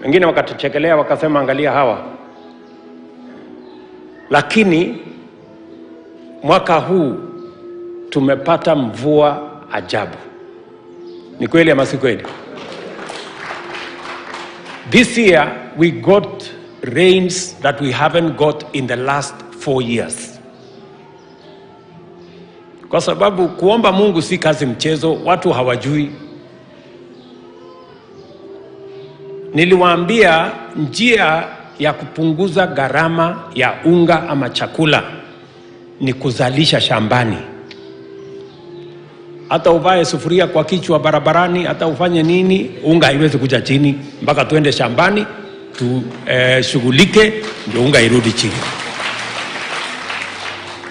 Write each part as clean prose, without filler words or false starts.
Wengine wakatuchekelea wakasema angalia hawa. Lakini mwaka huu tumepata mvua ajabu. Ni kweli ama si kweli? This year we got rains that we haven't got in the last 4 years. Kwa sababu kuomba Mungu si kazi mchezo, watu hawajui. Niliwaambia njia ya kupunguza gharama ya unga ama chakula ni kuzalisha shambani. Hata uvae sufuria kwa kichwa barabarani, hata ufanye nini, unga haiwezi kuja chini mpaka tuende shambani tushughulike ndio unga irudi chini.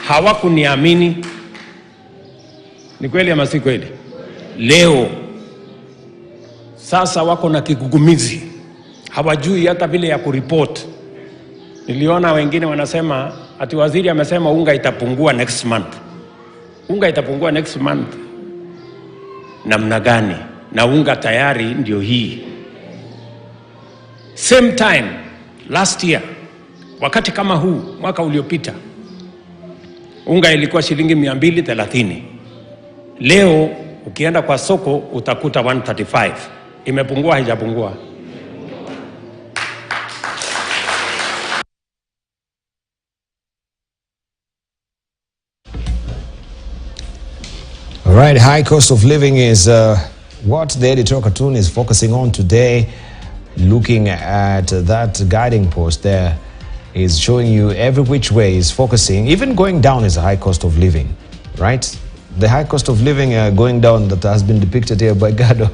Hawakuniamini. Ni kweli ama si kweli? Leo sasa wako na kigugumizi, hawajui hata vile ya kuripoti. Niliona wengine wanasema ati waziri amesema unga itapungua next month. Unga itapungua next month namna gani? Na unga tayari ndio hii. Same time last year, wakati kama huu mwaka uliopita, unga ilikuwa shilingi 230. Leo ukienda kwa soko utakuta 135. Imepungua haijapungua? All right, high cost of living is what the editorial cartoon is focusing on today. Looking at that guiding post there is showing you every which way is focusing. Even going down is a high cost of living, right? The high cost of living going down that has been depicted here by Gado.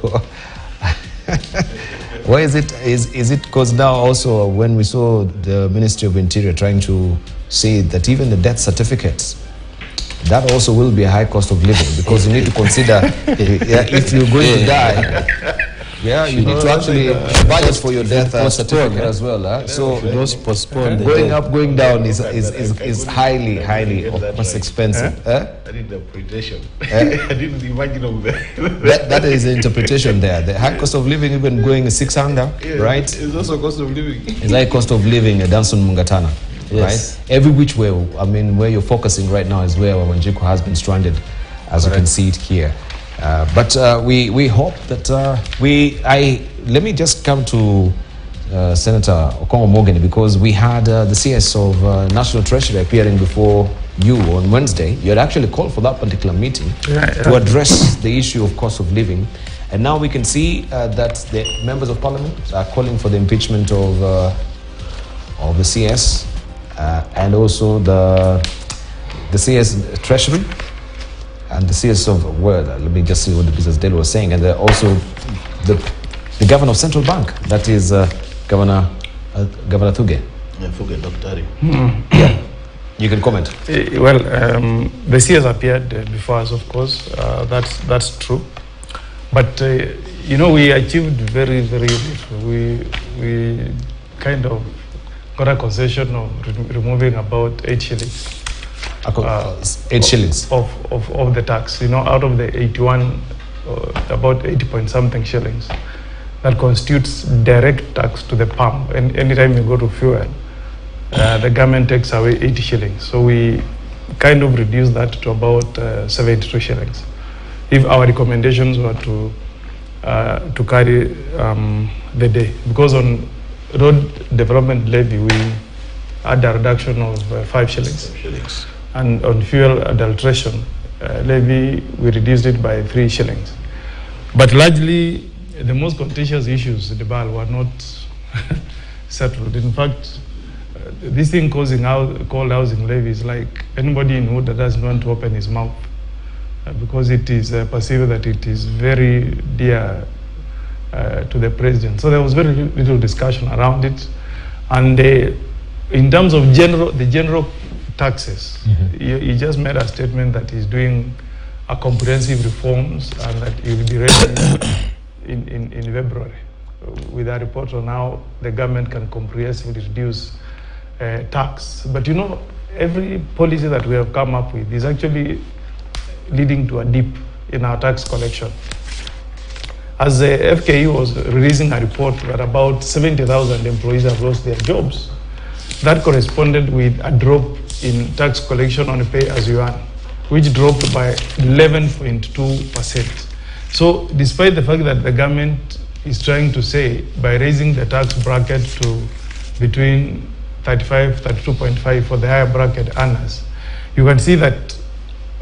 Why is it? Is it because now also when we saw the Ministry of Interior trying to say that even the death certificates, that also will be a high cost of living, because you need to consider if you're going to die, you need to actually budget for your death certificate as well. So going up, going down is highly, of course, expensive. I need the interpretation. I didn't imagine of that. That is the interpretation there. The high cost of living, even going 600, right? It's also a cost of living. It's high cost of living, Danson Mungatana. Yes. Right? Every which way, I mean, where you're focusing right now is where Wanjiku has been stranded, as you can see it here. But we hope that let me just come to Senator Okongo Morgan, because we had the CS of National Treasury appearing before you on Wednesday. You had actually called for that particular meeting to address the issue of cost of living. And now we can see that the members of parliament are calling for the impeachment of the CS and also the CS Treasury and the CS of let me just see what the Business Daily was saying, and also the governor of Central Bank, that is Governor Thuge. Yeah, Thuge, Dr. Yeah, you can comment. Well, the CS appeared before us, of course. That's true, but you know, we achieved very little. We kind of got a concession of removing about 8 shillings. 8 shillings of the tax, you know, out of the 81, about 80 point something shillings that constitutes direct tax to the pump. And anytime you go to fuel, the government takes away 80 shillings. So we kind of reduced that to about 72 shillings. If our recommendations were to carry the day, because on road development levy we had a reduction of 5 shillings. And on fuel adulteration levy, we reduced it by 3 shillings. But largely, the most contentious issues in the BAL were not settled. In fact, this thing called housing levy is like anybody in Wood that doesn't want to open his mouth because it is perceived that it is very dear to the president. So there was very little discussion around it. And in terms of the general taxes, he just made a statement that he's doing a comprehensive reforms and that he will be ready in February with a report on how the government can comprehensively reduce tax. But you know, every policy that we have come up with is actually leading to a dip in our tax collection. as the FKE was releasing a report that about 70,000 employees have lost their jobs, that corresponded with a drop in tax collection on pay as you earn, which dropped by 11.2%. So despite the fact that the government is trying to say by raising the tax bracket to between 35, 32.5 for the higher bracket earners, you can see that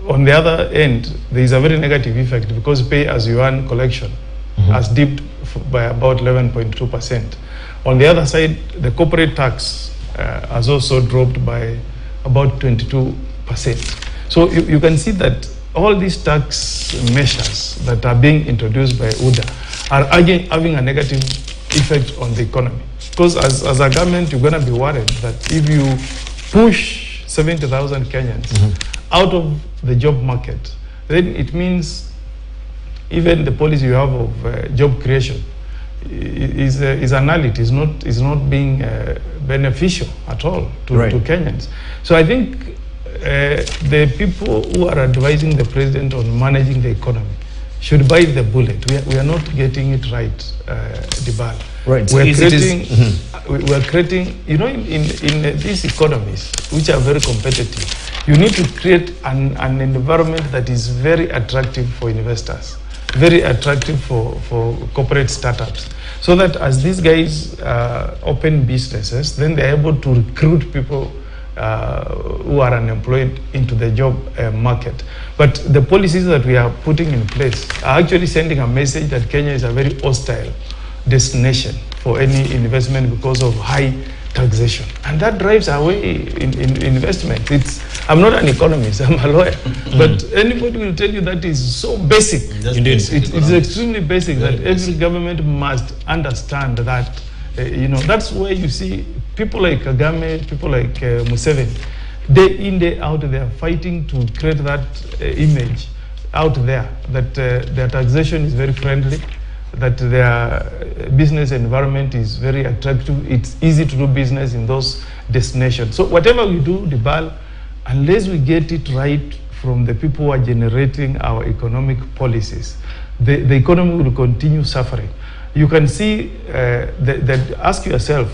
on the other end, there is a very negative effect because pay as you earn collection has dipped by about 11.2%. On the other side, the corporate tax has also dropped by about 22%. So you can see that all these tax measures that are being introduced by UDA are again having a negative effect on the economy. Because as a government, you're going to be worried that if you push 70,000 Kenyans out of the job market, then it means even the policy you have of job creation is nullity, is not being beneficial at all to Kenyans. So I think the people who are advising the president on managing the economy should bite the bullet. We are not getting it right, Dibal. Right. We're creating, you know, in these economies, which are very competitive, you need to create an environment that is very attractive for investors, very attractive for corporate startups, so that as these guys open businesses, then they're able to recruit people who are unemployed into the job market. But the policies that we are putting in place are actually sending a message that Kenya is a very hostile destination for any investment because of high taxation, and that drives away in investment. I'm not an economist, I'm a lawyer, but anybody will tell you that is so basic. Indeed. It's extremely basic that every government must understand that. You know, that's where you see people like Kagame, people like Museveni, day in, day out, they are fighting to create that image out there that their taxation is very friendly, that their business environment is very attractive. It's easy to do business in those destinations. So whatever we do, Dibal, unless we get it right from the people who are generating our economic policies, the economy will continue suffering. You can see, ask yourself,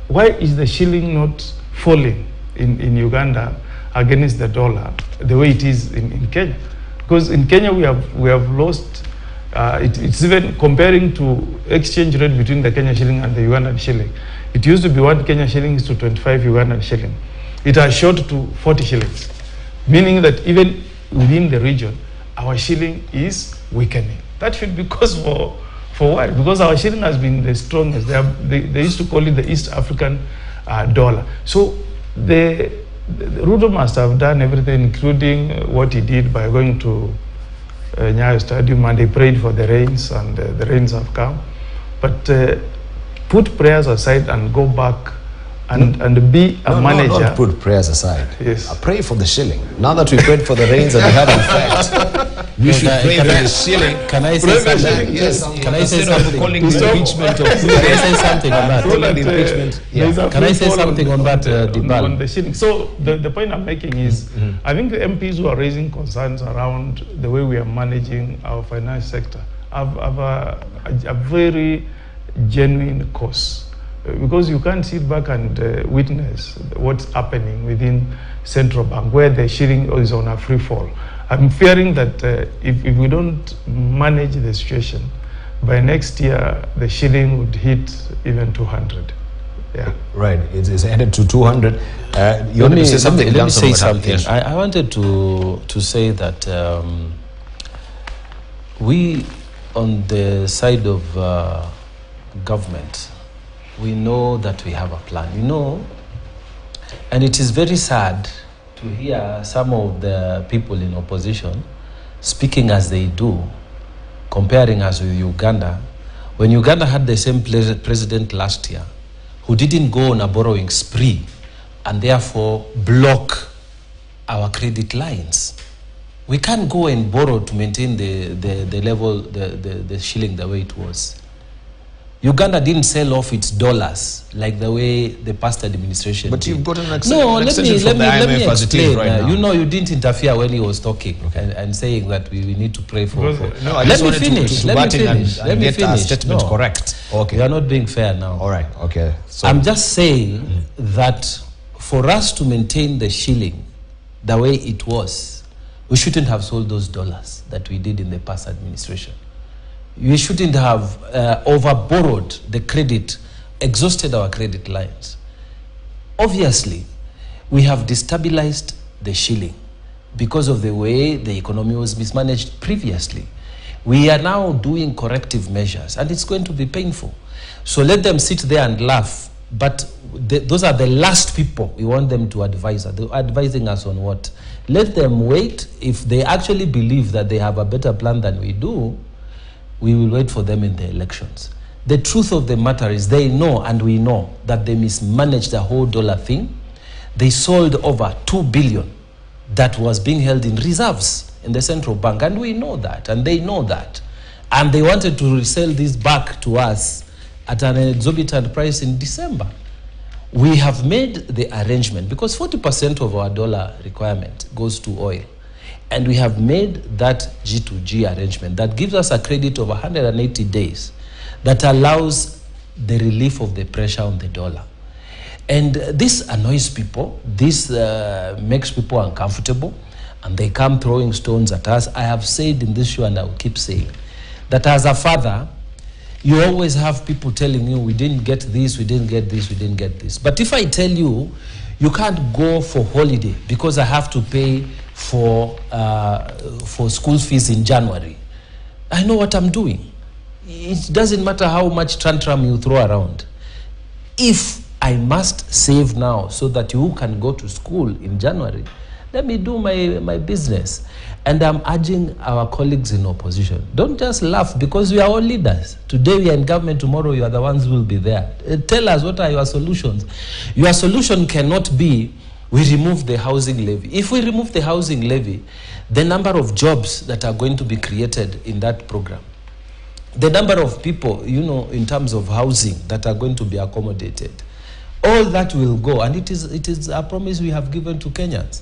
why is the shilling not falling in Uganda against the dollar the way it is in Kenya? Because in Kenya we have lost. It's even comparing to exchange rate between the Kenya shilling and the Ugandan shilling. It used to be 1 Kenya shilling is to 25 Ugandan shilling. It has shot to 40 shillings, meaning that even within the region, our shilling is weakening. That should be cause for why? Because our shilling has been the strongest. They used to call it the East African dollar. So the Ruto must have done everything, including what he did by going to Nyayo Stadium, and they prayed for the rains, and the rains have come. But put prayers aside and go back and be a manager. No, not put prayers aside. Yes. I pray for the shilling. Now that we prayed for the rains and we have in fact, we should pray for the shilling. Can I say something? Yes. Can I say something? Calling the impeachment of Can I say something on that? Can I say something on that, Dibal? On the shilling. So the point I'm making is, I think the MPs who are raising concerns around the way we are managing our finance sector have a very genuine cause. Because you can't sit back and witness what's happening within central bank, where the shilling is on a free fall. I'm fearing that if we don't manage the situation, by next year the shilling would hit even 200. Yeah. Right. It's headed to 200. You Let wanted me to say something? say something. Yes. I wanted to say that we, on the side of government, we know that we have a plan, and it is very sad to hear some of the people in opposition speaking as they do, comparing us with Uganda, when Uganda had the same president last year, who didn't go on a borrowing spree and therefore block our credit lines. We can't go and borrow to maintain the level, the shilling the way it was. Uganda didn't sell off its dollars like the way the past administration But did. you've got an No, let me explain. Right now. You know, you didn't interfere when he was talking and saying that we need to pray for. No, I let just me wanted finish. to Let me butt in finish. and Let me get our finish. statement No. correct. Okay. You are not being fair now. All right. Okay. So I'm just saying that for us to maintain the shilling the way it was, we shouldn't have sold those dollars that we did in the past administration. We shouldn't have over-borrowed the credit, exhausted our credit lines. Obviously, we have destabilized the shilling because of the way the economy was mismanaged previously. We are now doing corrective measures, and it's going to be painful. So let them sit there and laugh, but those are the last people we want them to advise. They're advising us on what? Let them wait. If they actually believe that they have a better plan than we do, we will wait for them in the elections. The truth of the matter is they know, and we know, that they mismanaged the whole dollar thing. They sold over 2 billion that was being held in reserves in the central bank, and we know that, and they know that. And they wanted to resell this back to us at an exorbitant price in December. We have made the arrangement, because 40% of our dollar requirement goes to oil. And we have made that G2G arrangement that gives us a credit of 180 days that allows the relief of the pressure on the dollar. And this annoys people. This makes people uncomfortable, and they come throwing stones at us. I have said in this show, and I will keep saying, that as a father, you always have people telling you, we didn't get this, we didn't get this, we didn't get this. But if I tell you, you can't go for holiday because I have to pay for school fees in January, I know what I'm doing. It doesn't matter how much tantrum you throw around. If I must save now so that you can go to school in January, let me do my business. And I'm urging our colleagues in opposition, don't just laugh, because we are all leaders. Today we are in government, tomorrow you are the ones who will be there. Tell us, what are your solutions? Your solution cannot be, we remove the housing levy. If we remove the housing levy, the number of jobs that are going to be created in that program, the number of people, you know, in terms of housing that are going to be accommodated, all that will go. And it is a promise we have given to Kenyans.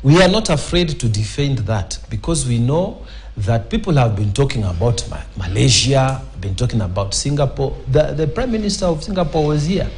We are not afraid to defend that, because we know that people have been talking about Malaysia, been talking about Singapore. The Prime Minister of Singapore was here,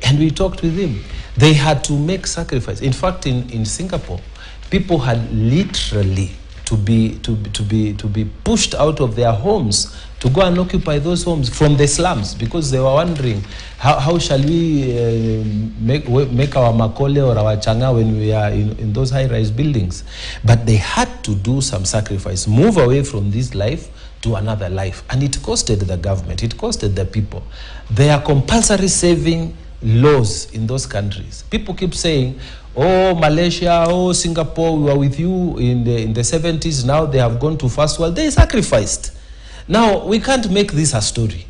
and we talked with him. They had to make sacrifice. In fact, in Singapore, people had literally to be pushed out of their homes to go and occupy those homes from the slums, because they were wondering, how shall we make our Makole or our Changa when we are in those high-rise buildings? But they had to do some sacrifice, move away from this life to another life. And it costed the government, it costed the people. There are compulsory saving laws in those countries. People keep saying, oh, Malaysia, oh, Singapore, we were with you in the 70s, now they have gone to first world. They sacrificed. Now, we can't make this a story.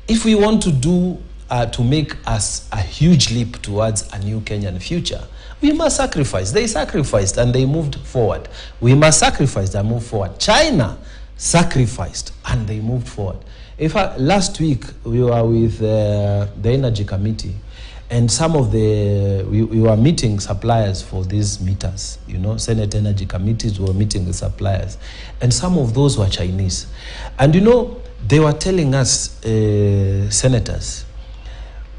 If we want to make us a huge leap towards a new Kenyan future, we must sacrifice. They sacrificed and they moved forward. We must sacrifice and move forward. China sacrificed and they moved forward. In fact, last week we were with the Energy Committee, and some of we were meeting suppliers for these meters. You know, Senate Energy Committees were meeting with suppliers, and some of those were Chinese. And you know, they were telling us, senators,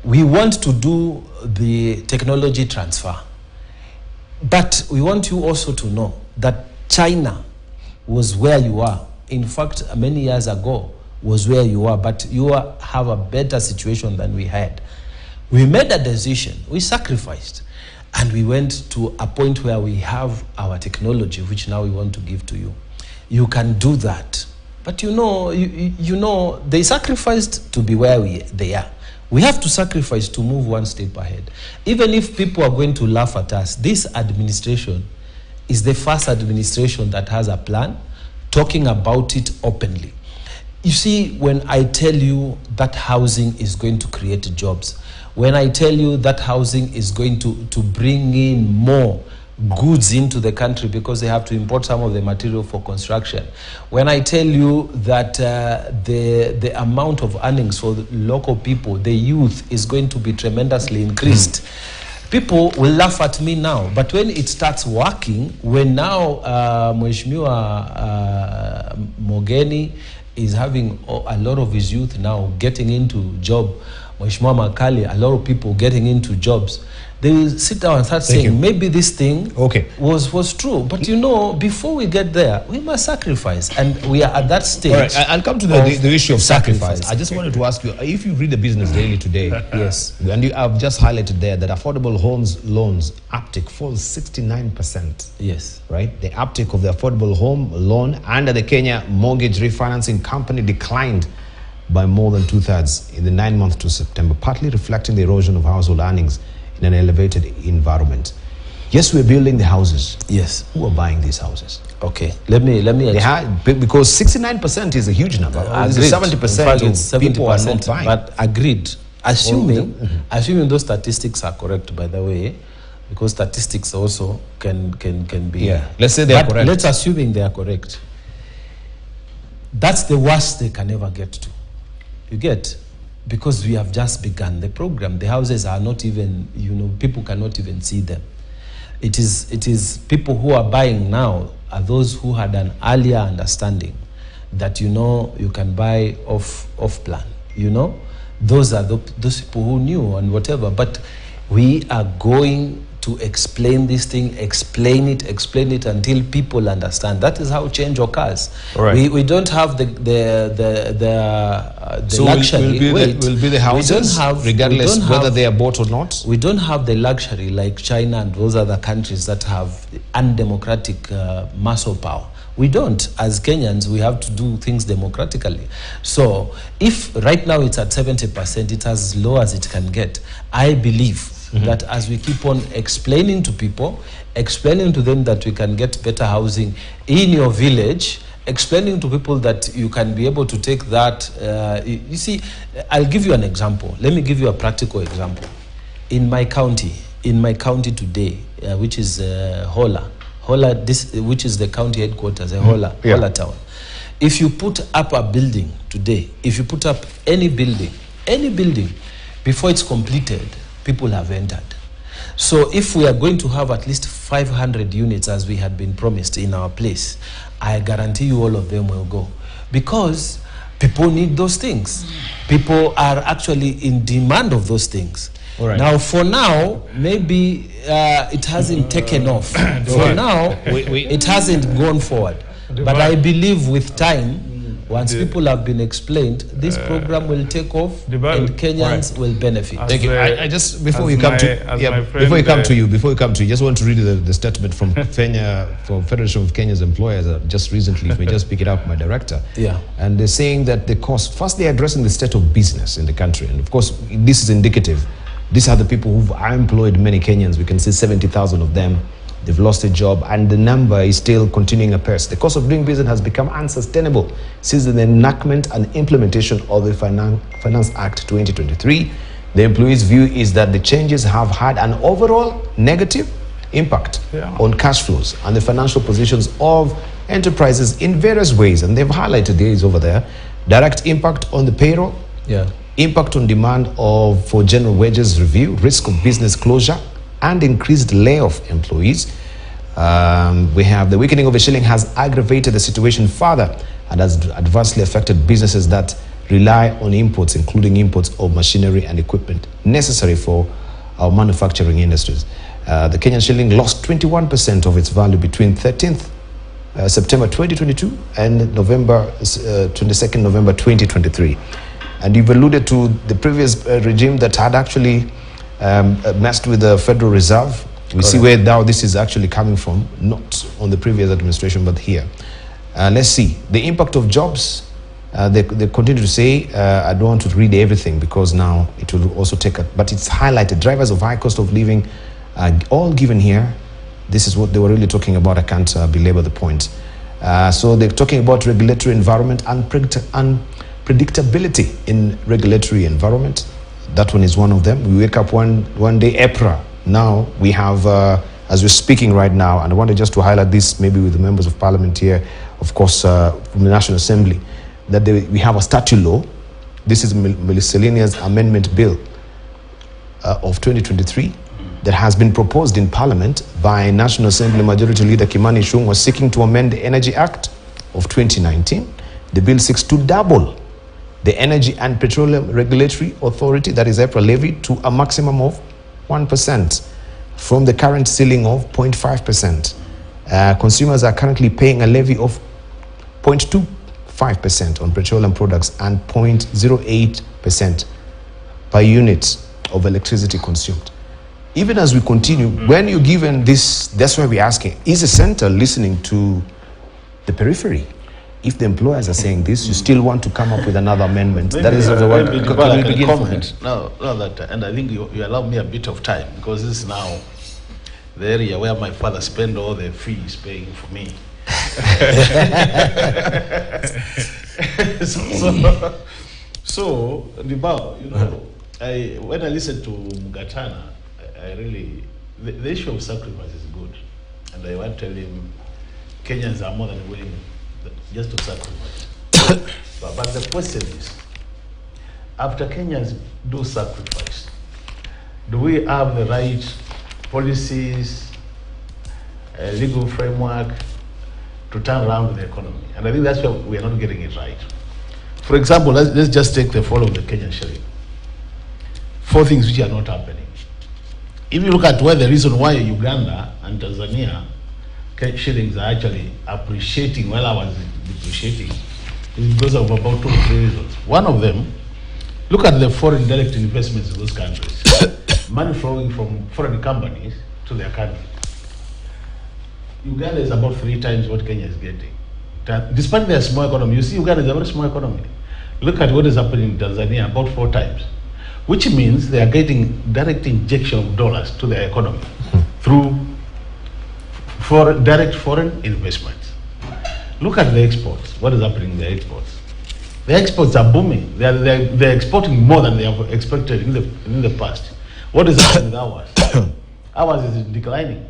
we want to do the technology transfer, but we want you also to know that China was where you are. In fact, many years ago was where you are, but you have a better situation than we had. We made a decision, we sacrificed, and we went to a point where we have our technology, which now we want to give to you. You can do that. But you know, they sacrificed to be where they are. We have to sacrifice to move one step ahead. Even if people are going to laugh at us, this administration is the first administration that has a plan, talking about it openly. You see, when I tell you that housing is going to create jobs, when I tell you that housing is going to bring in more goods into the country because they have to import some of the material for construction. When I tell you that the amount of earnings for the local people, the youth, is going to be tremendously increased, people will laugh at me now. But when it starts working, when now Mheshimiwa Mogeni is having a lot of his youth now getting into job, Mheshimiwa Makali, a lot of people getting into jobs, they will sit down and start saying, maybe this thing was true. But you know, before we get there, we must sacrifice. And we are at that stage. All right, I'll come to the issue of sacrifice. I just wanted to ask you, if you read the Business Daily today, yes, and I've just highlighted there that affordable homes loans uptick falls 69%. Yes. Right? The uptick of the affordable home loan under the Kenya Mortgage Refinancing Company declined by more than 2/3 in the 9 months to September, partly reflecting the erosion of household earnings in an elevated environment. Yes, we're building the houses. Yes. Who are buying these houses? Okay, let me because 69% is a huge number. 70% of people are not buying. But agreed. Assuming those statistics are correct, by the way, because statistics also can be. Yeah. Let's say they are correct. Let's assuming they are correct. That's the worst they can ever get to. You get? Because we have just begun the program. The houses are not even, people cannot even see them. It is people who are buying now are those who had an earlier understanding that, you can buy off plan. Those are those people who knew and whatever. But we are going to explain this thing, explain it until people understand. That is how change occurs. Right. We don't have the luxury. Will be the houses, regardless whether they are bought or not. We don't have the luxury like China and those other countries that have undemocratic muscle power. We don't. As Kenyans, we have to do things democratically. So if right now it's at 70%, it's as low as it can get. I believe that as we keep on explaining to people, explaining to them that we can get better housing in your village, explaining to people that you can be able to take that. You see, I'll give you an example. Let me give you a practical example. In my county today, which is Hola, which is the county headquarters, Hola town. If you put up a building today, if you put up any building, before it's completed, people have entered. So if we are going to have at least 500 units as we had been promised in our place, I guarantee you all of them will go. Because people need those things. People are actually in demand of those things. Right. Now, for now, maybe it hasn't taken off. For now, it hasn't gone forward. But I believe with time, once people have been explained, this program will take off and Kenyans will benefit. Thank you. I just before we come to you, just want to read the statement from Federation of Kenya's Employers just recently. If we just pick it up, my director. Yeah. And they're saying that the cost. First, they're addressing the state of business in the country, and of course, this is indicative. These are the people who've employed many Kenyans. We can see 70,000 of them. They've lost a job, and the number is still continuing apace. The cost of doing business has become unsustainable since the enactment and implementation of the Finance Act 2023. The employees' view is that the changes have had an overall negative impact on cash flows and the financial positions of enterprises in various ways. And they've highlighted these over there. Direct impact on the payroll, impact on demand for general wages review, risk of business closure, and increased layoff employees. We have the weakening of the shilling has aggravated the situation further and has adversely affected businesses that rely on imports, including imports of machinery and equipment necessary for our manufacturing industries. The Kenyan shilling lost 21% of its value between 13th September 2022 and November 22nd November 2023. And you've alluded to the previous regime that had actually messed with the Federal Reserve. We see where now this is actually coming from, not on the previous administration, but here. Let's see. The impact of jobs, they continue to say, I don't want to read everything because now it will also take but it's highlighted. Drivers of high cost of living are all given here. This is what they were really talking about. I can't belabor the point. So they're talking about regulatory environment and unpredictability in regulatory environment. That one is one of them. We wake up one day, EPRA. Now we have as we're speaking right now, and I wanted just to highlight this maybe with the members of parliament here, of course, from the National Assembly, that we have a statute law. This is miscellaneous amendment bill of 2023 that has been proposed in parliament by National Assembly Majority Leader Kimani Ichung'wah, seeking to amend the Energy Act of 2019. The bill seeks to double the Energy and Petroleum Regulatory Authority, that is EPRA levy, to a maximum of 1% from the current ceiling of 0.5%. Consumers are currently paying a levy of 0.25% on petroleum products and 0.08% per unit of electricity consumed. Even as we continue, when you're given this, that's why we're asking, is the center listening to the periphery? If the employers are saying this, you still want to come up with another amendment. Maybe, that is the one. maybe Can we begin from comment now that, and I think you allow me a bit of time, because this is now the area where my father spent all the fees paying for me. So Ndibao, you know, when I listen to Mugatana, I really, the issue of sacrifice is good, and I want to tell him Kenyans are more than willing just to sacrifice. but the question is, after Kenyans do sacrifice, do we have the right policies, legal framework to turn around the economy? And I think that's where we are not getting it right. For example, let's just take the fall of the Kenyan shilling. 4 things which are not happening. If you look at where the reason why Uganda and Tanzania shillings are actually appreciating while I was depreciating is because of about 2 or 3 reasons. One of them, look at the foreign direct investments in those countries. Money flowing from foreign companies to their country. Uganda is about 3 times what Kenya is getting. Despite their small economy, you see Uganda is a very small economy. Look at what is happening in Tanzania, about 4 times. Which means they are getting direct injection of dollars to their economy through direct foreign investments. Look at the exports. What is happening in the exports? The exports are booming. They're exporting more than they have expected in the past. What is happening with ours? Ours is declining.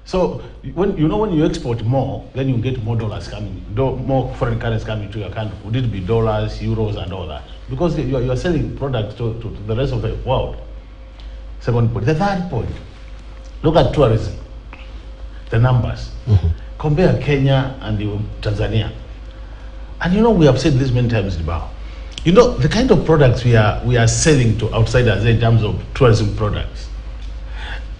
So when you export more, then you get more dollars coming, more foreign currency coming to your country. Would it be dollars, euros, and all that? Because you are selling products to the rest of the world. Second point. The third point, look at tourism. The numbers. Compare Kenya and Tanzania. And we have said this many times about. The kind of products we are selling to outsiders in terms of tourism products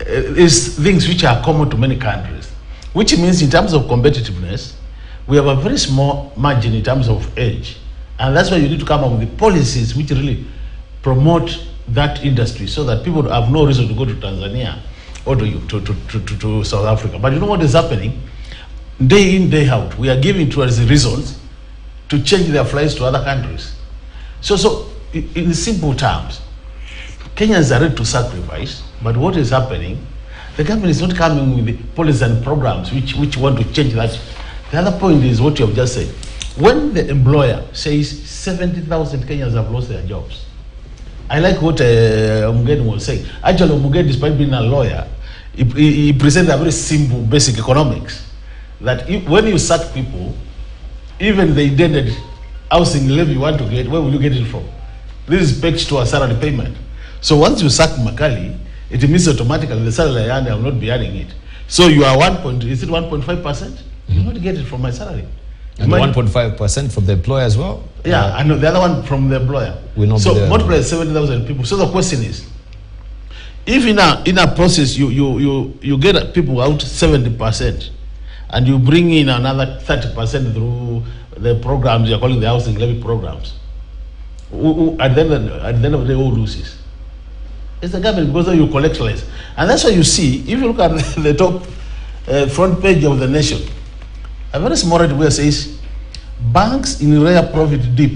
is things which are common to many countries. Which means in terms of competitiveness, we have a very small margin in terms of edge. And that's why you need to come up with the policies which really promote that industry so that people have no reason to go to Tanzania or to South Africa. But you know what is happening? Day in, day out, we are giving tourists reasons to change their flights to other countries. So in simple terms, Kenyans are ready to sacrifice, but what is happening? The government is not coming with the policies and programs which want to change that. The other point is what you have just said. When the employer says 70,000 Kenyans have lost their jobs, I like what Mugeni was saying. Actually, Mugeni, despite being a lawyer, he presents a very simple, basic economics. That when you sack people, even the intended housing levy you want to get, where will you get it from? This is pegged to a salary payment. So once you sack Makali, it means automatically the salary I earn, I will not be earning it. So you are 1.5%? You will not get it from my salary. And 1.5% from the employer as well? Yeah, and the other one from the employer. So multiply 70,000 people. So the question is, if in a process you get people out 70%, and you bring in another 30% through the programs you're calling the housing levy programs, at the end of the day, who loses? It's the government, because you collect less. And that's why you see, if you look at the top front page of the Nation, a very small red where says, banks in rare profit dip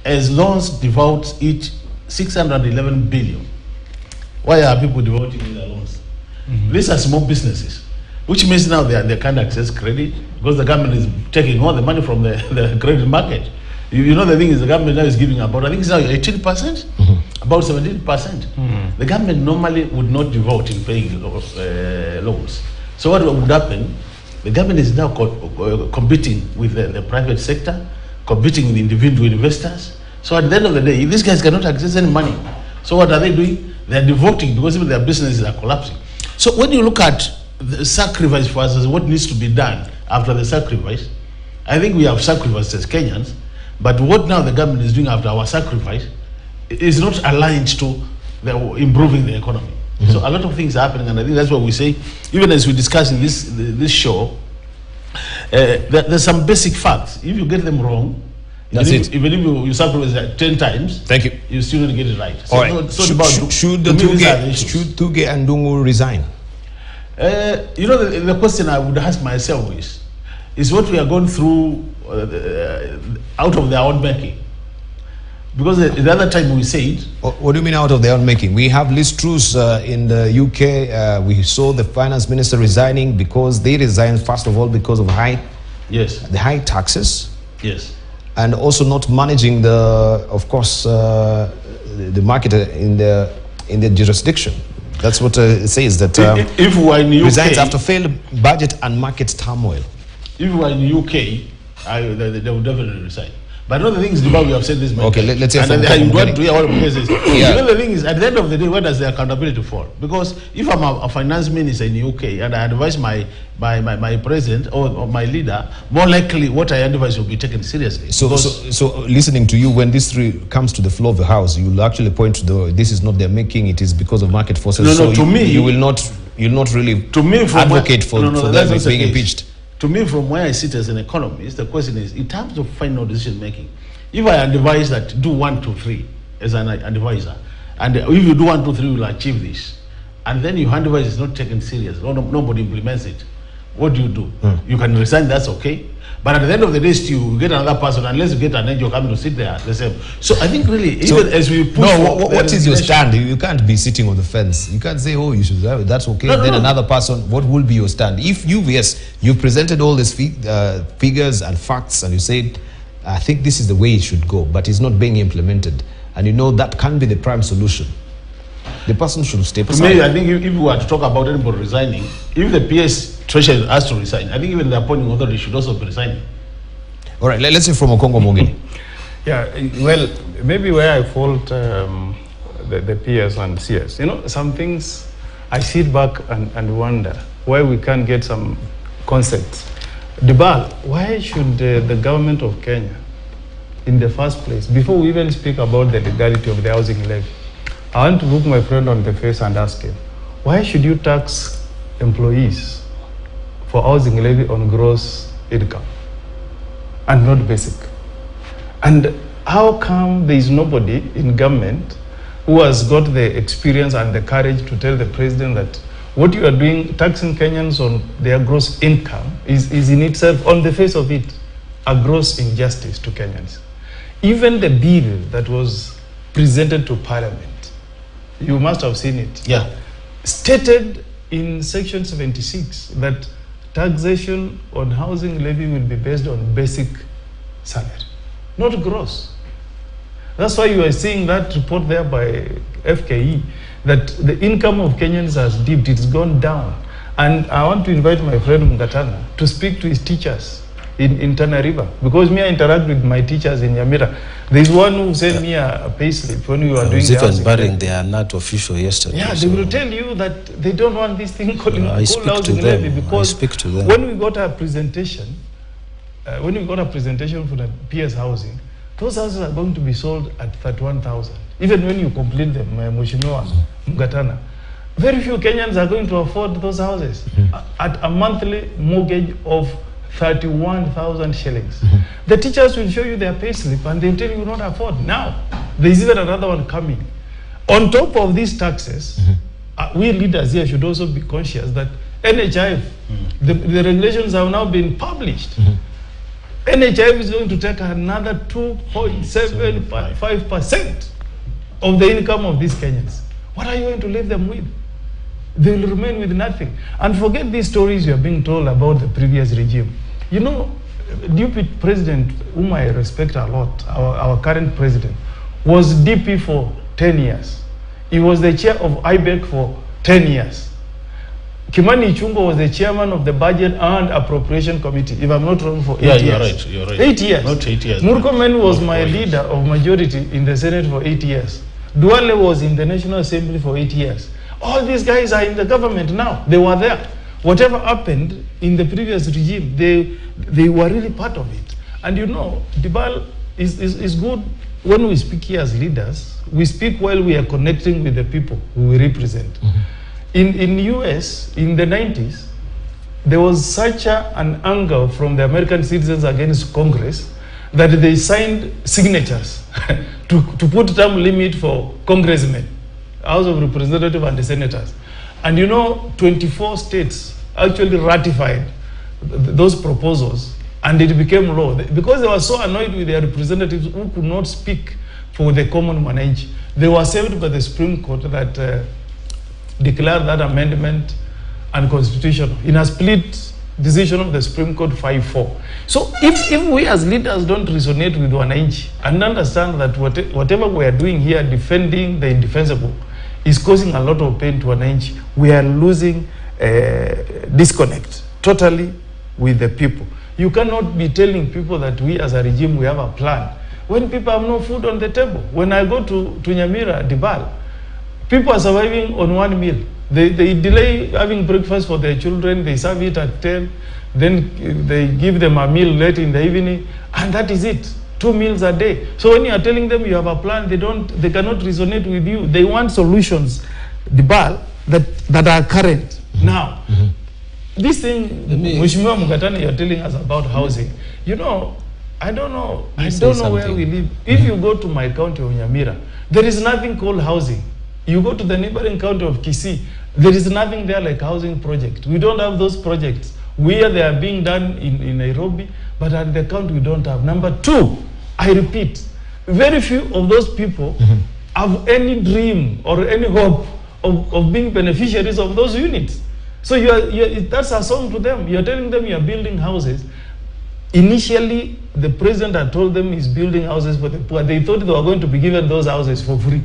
as loans devout each 611 billion. Why are people devoting their loans? These are small businesses, which means now they can't access credit because the government is taking all the money from the credit market. The thing is, the government now is giving about, I think it's now 18%, about 17%. The government normally would not devote in paying loans. So what would happen? The government is now competing with the private sector, competing with individual investors. So at the end of the day, these guys cannot access any money. So what are they doing? They are devoting, because even their businesses are collapsing. So when you look at the sacrifice for us, what needs to be done after the sacrifice, I think we have sacrificed as Kenyans, but what now the government is doing after our sacrifice is not aligned to improving the economy. So a lot of things are happening, and I think that's what we say, even as we discuss in this show, there's some basic facts. If you get them wrong, even if you sacrifice 10 times, Thank you. You still don't get it right. So All right. Should Tuge and Ndung'u resign? The question I would ask myself is what we are going through out of their own making. Because the other time we said... What do you mean out of their own making? We have Liz Truss in the UK. We saw the finance minister resigning because they resigned, first of all, because of the high taxes. Yes. And also not managing the market in the jurisdiction. That's what it says, that if we are in the UK, resigns after failed budget and market turmoil. If we are in the UK, they will definitely resign. But another thing is, we have said this. Okay, let's say. You want to hear what cases. The thing is, at the end of the day, where does the accountability fall? Because if I'm a finance minister in the UK and I advise my president or my leader, more likely what I advise will be taken seriously. So listening to you, when this comes to the floor of the house, you will actually point to this is not their making, it is because of market forces. No, so to me, you will not really advocate for them being impeached. To me, from where I sit as an economist, the question is, in terms of final decision making, if I advise that do 1, 2, 3 as an advisor, and if you do 1, 2, 3, you'll achieve this, and then your advice is not taken serious, nobody implements it, what do? You can resign, that's okay. But at the end of the day, still, you get another person, unless you get an angel coming to sit there, the same. So I think really, even as we push... what is your stand? You can't be sitting on the fence. You can't say, oh, you should have it, that's okay. Then another person, what will be your stand? If you presented all these figures and facts, and you said, I think this is the way it should go, but it's not being implemented, and you know that can be the prime solution, the person should step aside. For me, I think if we were to talk about anybody resigning, if the PS Treasury has to resign, I think even the appointing authority should also be resigning. All right, let's say from Okongo Mongeni. Yeah, well, maybe where I fault the PS and CS, some things I sit back and wonder why we can't get some concepts. Debal, why should the government of Kenya, in the first place, before we even speak about the legality of the housing levy, I want to look my friend on the face and ask him, why should you tax employees for housing levy on gross income and not basic? And how come there is nobody in government who has got the experience and the courage to tell the president that what you are doing, taxing Kenyans on their gross income, is in itself, on the face of it, a gross injustice to Kenyans? Even the bill that was presented to Parliament, you must have seen it. Yeah. Stated in section 76 that taxation on housing levy will be based on basic salary, not gross. That's why you are seeing that report there by FKE, that the income of Kenyans has dipped, it's gone down. And I want to invite my friend Mungatana to speak to his teachers in Tana River, because me, I interact with my teachers in Yamira. There's one who sent me a payslip when we were doing the housing. Even they are not official yesterday. Yeah, they will tell you that they don't want this thing called housing levy, because when we got a presentation, for the PS housing, those houses are going to be sold at 31,000. Even when you complete them, Mheshimiwa Mungatana, very few Kenyans are going to afford those houses at a monthly mortgage of 31,000 shillings. The teachers will show you their pay slip and they'll tell you not afford. Now, there's even another one coming. On top of these taxes, we leaders here should also be conscious that NHIF, the regulations have now been published. NHIF is going to take another 2.75% of the income of these Kenyans. What are you going to leave them with? They will remain with nothing. And forget these stories you are being told about the previous regime. You know, Deputy President, whom I respect a lot, our current president, was DP for 10 years. He was the chair of IBEC for 10 years. Kimani Ichung'wah was the chairman of the Budget and Appropriation Committee, if I'm not wrong, for 8 years. You're right. 8 years. Not 8 years. Murkomen was Not my 4 years. leader of majority in the Senate for 8 years. Duale was in the National Assembly for 8 years. All these guys are in the government now. They were there. Whatever happened in the previous regime, they were really part of it. And you know, Dibal is good when we speak here as leaders. We speak while we are connecting with the people who we represent. Mm-hmm. In US, in the 90s, there was such an anger from the American citizens against Congress that they signed signatures to put term limit for congressmen, House of Representatives and the senators. And you know, 24 states actually ratified those proposals, and it became law. Because they were so annoyed with their representatives who could not speak for the common manage, they were saved by the Supreme Court that declared that amendment unconstitutional in a split decision of the Supreme Court 5-4. So if we as leaders don't resonate with wananchi and understand that whatever we are doing here, defending the indefensible, is causing a lot of pain to wananchi, we are losing disconnect totally with the people. You cannot be telling people that we as a regime, we have a plan, when people have no food on the table. When I go to Nyamira, Dibal, people are surviving on one meal. They delay having breakfast for their children, they serve it at 10, then they give them a meal late in the evening, and that is it. 2 meals a day. So when you are telling them you have a plan, they cannot resonate with you. They want solutions, Dibal, that are current. Now, this thing, Mheshimiwa Mugatani, you're telling us about housing. You know, I don't know where we live. If you go to my county of Nyamira, there is nothing called housing. You go to the neighboring county of Kisii, there is nothing there like housing project. We don't have those projects. Where they are being done in Nairobi, but at the county we don't have. Number two, I repeat, very few of those people have any dream or any hope of being beneficiaries of those units. So that's a song to them. You're telling them you're building houses. Initially, the president had told them he's building houses for the poor. They thought they were going to be given those houses for free.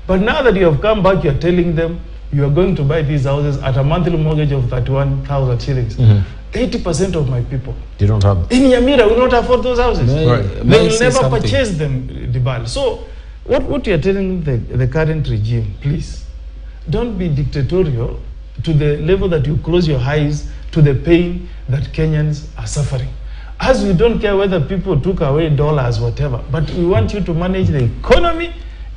But now that you have come back, you're telling them you are going to buy these houses at a monthly mortgage of 31,000 shillings. 80% of my people They don't have. in Nyamira will not afford those houses. They will never something? purchase them, Dibal. So what you're telling the current regime, please, don't be dictatorial to the level that you close your eyes to the pain that Kenyans are suffering. As we don't care whether people took away dollars, whatever, but we want you to manage the economy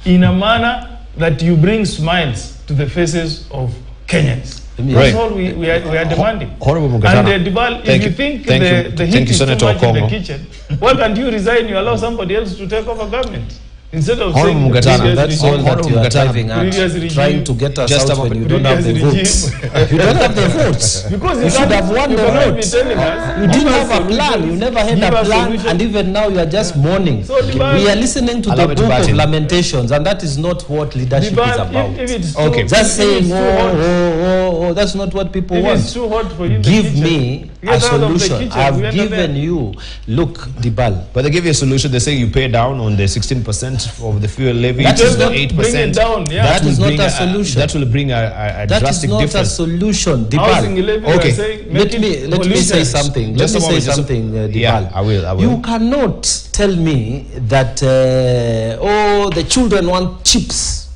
in a manner that you bring smiles to the faces of Kenyans. That's all we are demanding. Honorable Mugatana. And Dibal, Thank if you you. think Thank you. the Thank heat you, is too Senator much in the Okongo. kitchen, why can't you resign? You allow somebody else to take over government instead of Honorable saying the Mugatana, previous That's regime. all that you are driving Previous at, regime. trying to get us Just out a when moment. you don't have the Previous votes. regime. You don't have the votes. Because You should have won the cannot be votes. telling us, You give didn't us have a plan. solutions, You never had give a us plan, solutions. and even now you are just mourning. So, Dibal, We are listening to Allow the me to book butt of in. Lamentations, and that is not what leadership is Dibal, about. if it's Okay. too, Just if saying, it's too hot, that's not what people if want. it's too hot for you in the Give kitchen, me get a out of the solution. kitchen, I've we are not given there. you. Look, Dibal. But they give you a solution. They say you pay down on the 16% of the fuel levy. That to is the not- 8%. bring it down, yeah. That will is not bring a solution. That will bring a That is drastic not difference. a solution, Housing Dibal. levy, we are Okay. saying, Let make me it say polluted. something. Just a Let me moment, say just a- something, Dibal. Yeah, I will. You cannot tell me that the children want chips.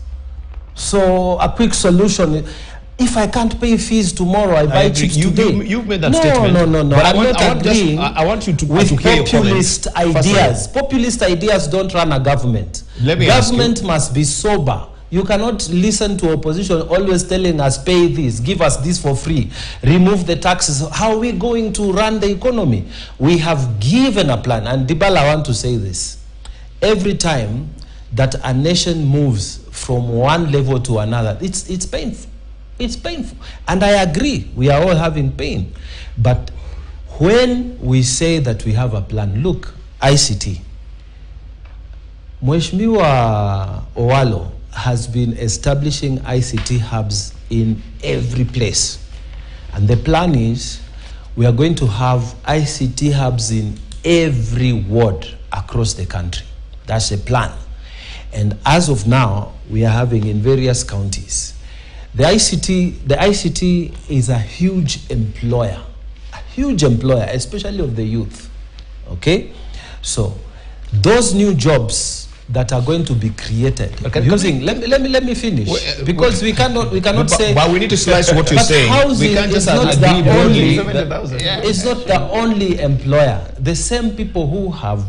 So a quick solution. If I can't pay fees tomorrow, I buy agree. chips You- today. you've made that no, statement. No. But I I'm want- not I want just- agreeing I want you to with hear your populist comments. First of all. ideas. Populist ideas don't run a government. Let me ask you. Government must be sober. You cannot listen to opposition always telling us pay this, give us this for free, remove the taxes. How are we going to run the economy? We have given a plan. And Dibala, I want to say this. Every time that a nation moves from one level to another, it's painful. It's painful. And I agree, we are all having pain. But when we say that we have a plan, look, ICT. Mheshimiwa Owalo has been establishing ICT hubs in every place. And the plan is we are going to have ICT hubs in every ward across the country. That's the plan. And as of now, we are having in various counties. The ICT is a huge employer, especially of the youth. Okay, so those new jobs that are going to be created using. Let me finish, because we cannot say. But we need to slice what you're saying. Housing we can't just is not agree the only. broadly. It's not the only employer. The same people who have,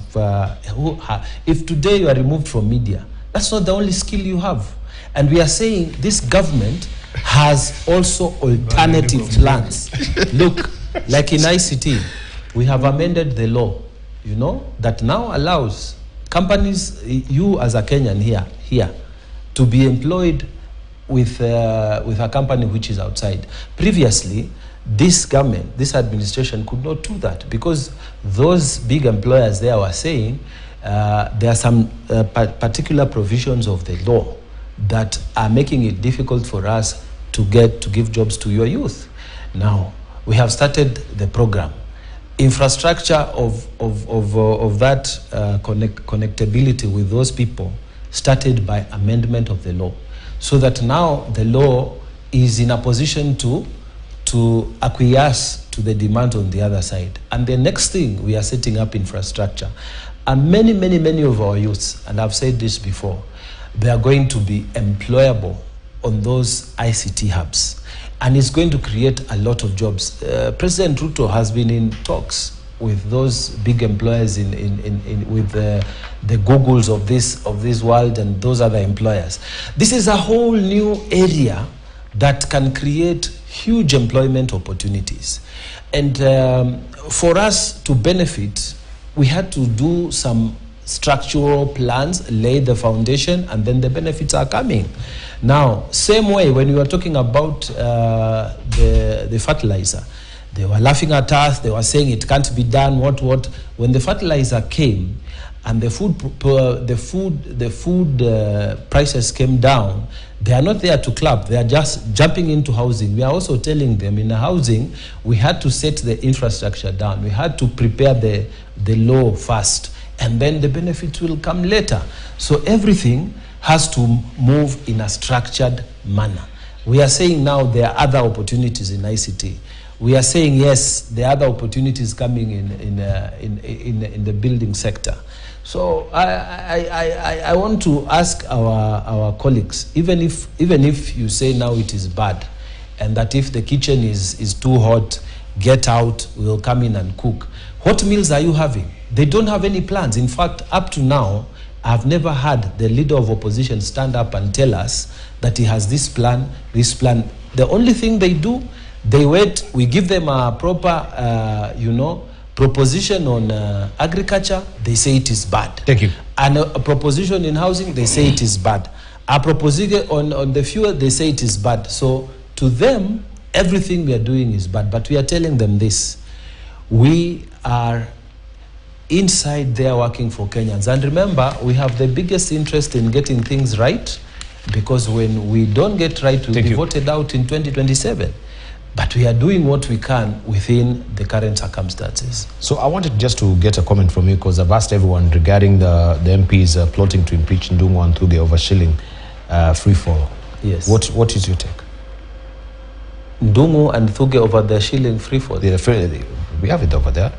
if today you are removed from media, that's not the only skill you have. And we are saying this government has also alternative plans. Look, like in ICT, we have amended the law, you know, that now allows companies, you as a Kenyan here, to be employed with a company which is outside. Previously, this government, this administration could not do that, because those big employers there were saying there are some particular provisions of the law that are making it difficult for us to give jobs to your youth. Now, we have started the program. Infrastructure of that connectability with those people started by amendment of the law, so that now the law is in a position to acquiesce to the demand on the other side. And the next thing, we are setting up infrastructure. And many of our youths, and I've said this before, they are going to be employable on those ICT hubs. And it's going to create a lot of jobs. President Ruto has been in talks with those big employers with the Googles of this world and those other employers. This is a whole new area that can create huge employment opportunities. And for us to benefit, we had to do some structural plans, lay the foundation, and then the benefits are coming. Now, same way, when we were talking about the fertilizer, they were laughing at us, they were saying it can't be done, what. When the fertilizer came and the food prices came down, they are not there to clap, they are just jumping into housing. We are also telling them in the housing, we had to set the infrastructure down, we had to prepare the law first, and then the benefits will come later. So everything has to move in a structured manner. We are saying now there are other opportunities in ICT. We are saying yes, there are other opportunities coming in the building sector. So I want to ask our colleagues, even if you say now it is bad, and that if the kitchen is too hot, get out, we'll come in and cook. What meals are you having? They don't have any plans. In fact, up to now, I've never had the leader of opposition stand up and tell us that he has this plan. The only thing they do, they wait, we give them a proper, proposition on agriculture, they say it is bad. Thank you. And a proposition in housing, they say it is bad. A proposition on the fuel, they say it is bad. So to them, everything we are doing is bad. But we are telling them this. We are inside there working for Kenyans. And remember, we have the biggest interest in getting things right, because when we don't get right, we'll be voted out in 2027. But we are doing what we can within the current circumstances. So I wanted just to get a comment from you, because I've asked everyone regarding the MPs plotting to impeach Ndung'u and Thuge over shilling free fall. Yes. What is your take? Ndung'u and Thuge over the shilling free fall? We have it over there.